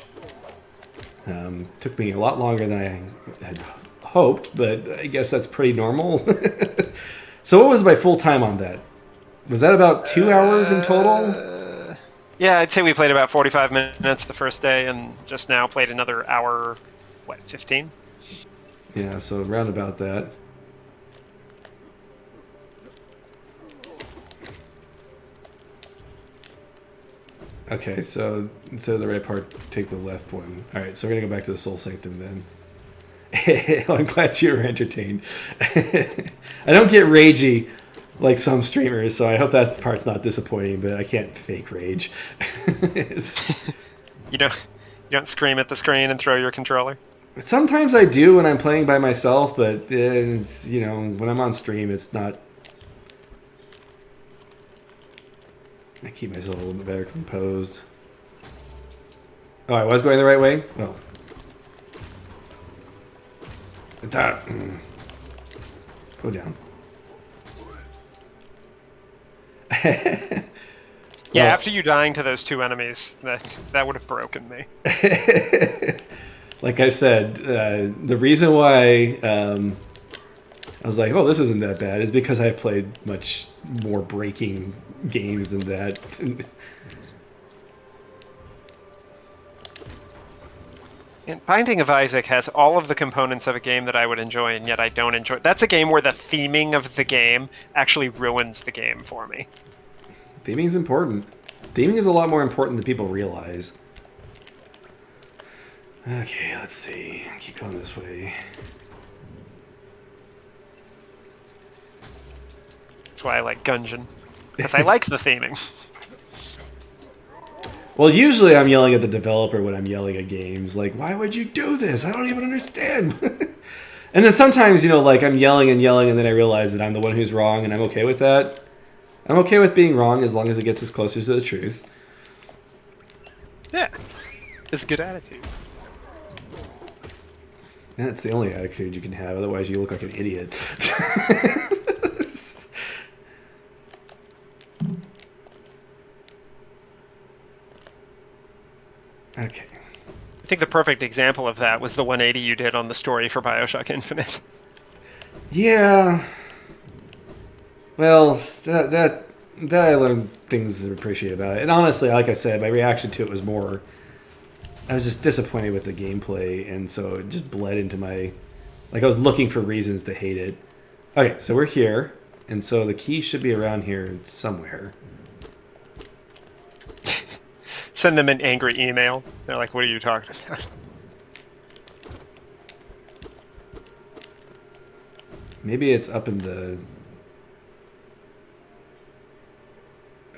took me a lot longer than I had hoped, but I guess that's pretty normal. So what was my full time on that? Was that about 2 hours in total? Yeah, I'd say we played about 45 minutes the first day, and just now played another hour, 15? Yeah, so around about that. Okay, so instead of the right part, take the left one. Alright, so we're going to go back to the Soul Sanctum then. I'm glad you were entertained. I don't get ragey like some streamers, so I hope that part's not disappointing, but I can't fake rage. You don't scream at the screen and throw your controller? Sometimes I do when I'm playing by myself, but you know, when I'm on stream, it's not. I keep myself a little bit better composed. Oh, I was going the right way? Oh. Go down. Yeah, after you dying to those two enemies, that would have broken me. Like I said, the reason why I was like, oh, this isn't that bad is because I've played much more breaking games than that. And Binding of Isaac has all of the components of a game that I would enjoy, and yet I don't enjoy. That's a game where the theming of the game actually ruins the game for me. Theming is important. Theming is a lot more important than people realize. Okay, let's see. Keep going this way. That's why I like Gungeon. Because I like the theming. Well, usually I'm yelling at the developer when I'm yelling at games. Like, why would you do this? I don't even understand. And then sometimes, like I'm yelling and yelling, and then I realize that I'm the one who's wrong, and I'm okay with that. I'm okay with being wrong as long as it gets us closer to the truth. Yeah. It's a good attitude. And it's the only attitude you can have, otherwise you look like an idiot. Okay. I think the perfect example of that was the 180 you did on the story for Bioshock Infinite. Yeah. Well, that I learned things to appreciate about it. And honestly, like I said, my reaction to it was more... I was just disappointed with the gameplay, and so it just bled into my... Like, I was looking for reasons to hate it. Okay, so we're here, and so the key should be around here somewhere. Send them an angry email. They're like, what are you talking about? Maybe it's up in the...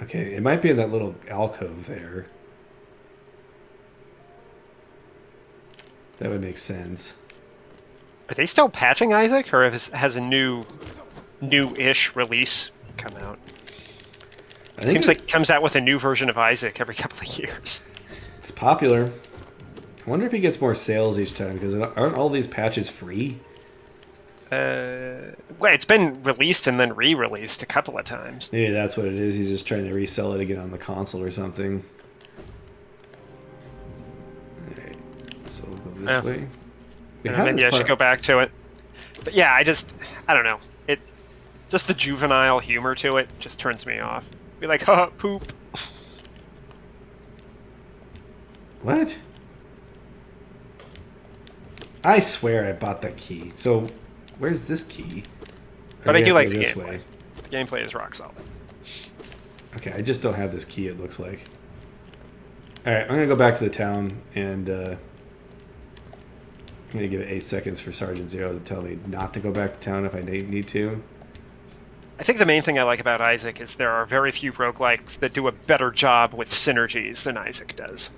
Okay, it might be in that little alcove there. That would make sense. Are they still patching Isaac, or has a new-ish release come out? It seems like it comes out with a new version of Isaac every couple of years. It's popular. I wonder if he gets more sales each time, because aren't all these patches free? Well, it's been released and then re-released a couple of times. Maybe that's what it is. He's just trying to resell it again on the console or something. Alright, so we'll go this way. Maybe I should go back to it. But yeah, I don't know. Just the juvenile humor to it just turns me off. Be like, haha, poop. What? I swear I bought that key. So, where's this key? But I do like the gameplay. The gameplay is rock solid. Okay, I just don't have this key, it looks like. Alright, I'm going to go back to the town, and I'm going to give it 8 seconds for SargentZero to tell me not to go back to town if I need to. I think the main thing I like about Isaac is there are very few roguelikes that do a better job with synergies than Isaac does.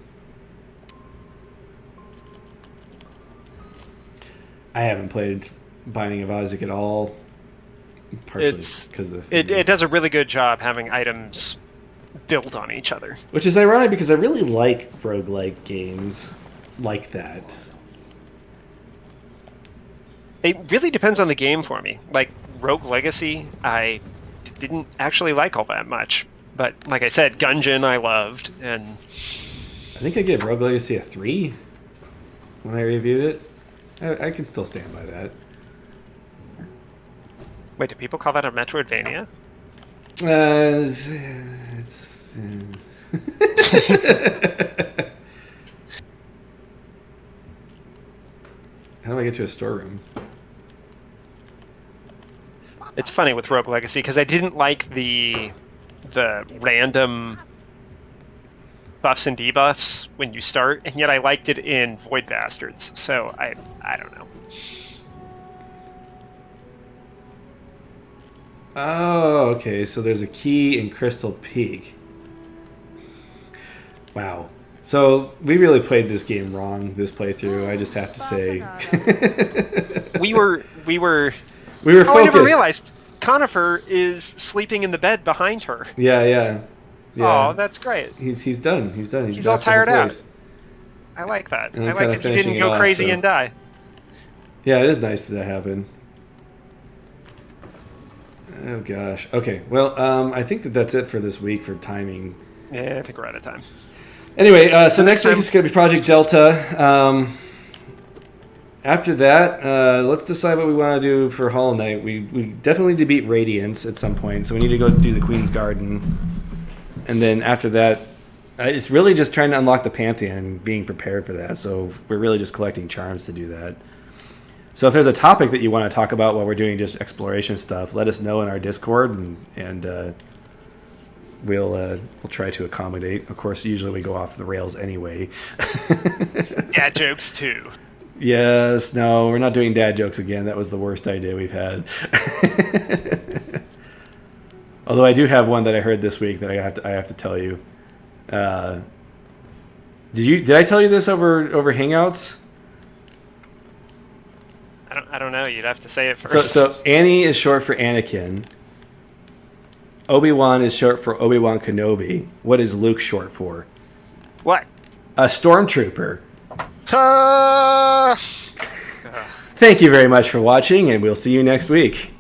I haven't played Binding of Isaac at all. Partially because of the it does a really good job having items build on each other. Which is ironic because I really like roguelike games like that. It really depends on the game for me. Like Rogue Legacy, I didn't actually like all that much. But like I said, Gungeon I loved, and I think I gave Rogue Legacy a 3 when I reviewed it. I can still stand by that. Wait, do people call that a Metroidvania? It's... How do I get to a storeroom? It's funny with Rogue Legacy because I didn't like the random buffs and debuffs when you start, and yet I liked it in Void Bastards. So I don't know. Oh, okay. So there's a key in Crystal Peak. Wow. So we really played this game wrong this playthrough. I just have to say. we were focused. I never realized Conifer is sleeping in the bed behind her. Yeah. Oh, that's great. He's done. He's all tired out. I like that. I like that he didn't go crazy and die. Yeah, it is nice that happened. Oh gosh. Okay. Well, I think that's it for this week for timing. Yeah, I think we're out of time. Anyway, so next week is going to be Project Delta. After that, let's decide what we want to do for Hollow Knight. We definitely need to beat Radiance at some point, so we need to go do the Queen's Garden. And then after that, it's really just trying to unlock the Pantheon and being prepared for that. So we're really just collecting charms to do that. So if there's a topic that you want to talk about while we're doing just exploration stuff, let us know in our Discord, and we'll try to accommodate. Of course, usually we go off the rails anyway. Dad jokes too. Yes, no, we're not doing dad jokes again. That was the worst idea we've had. Although I do have one that I heard this week that I have to tell you. Did I tell you this over Hangouts? I don't know. You'd have to say it first. So Annie is short for Anakin. Obi-Wan is short for Obi-Wan Kenobi. What is Luke short for? What? A stormtrooper. Thank you very much for watching, and we'll see you next week.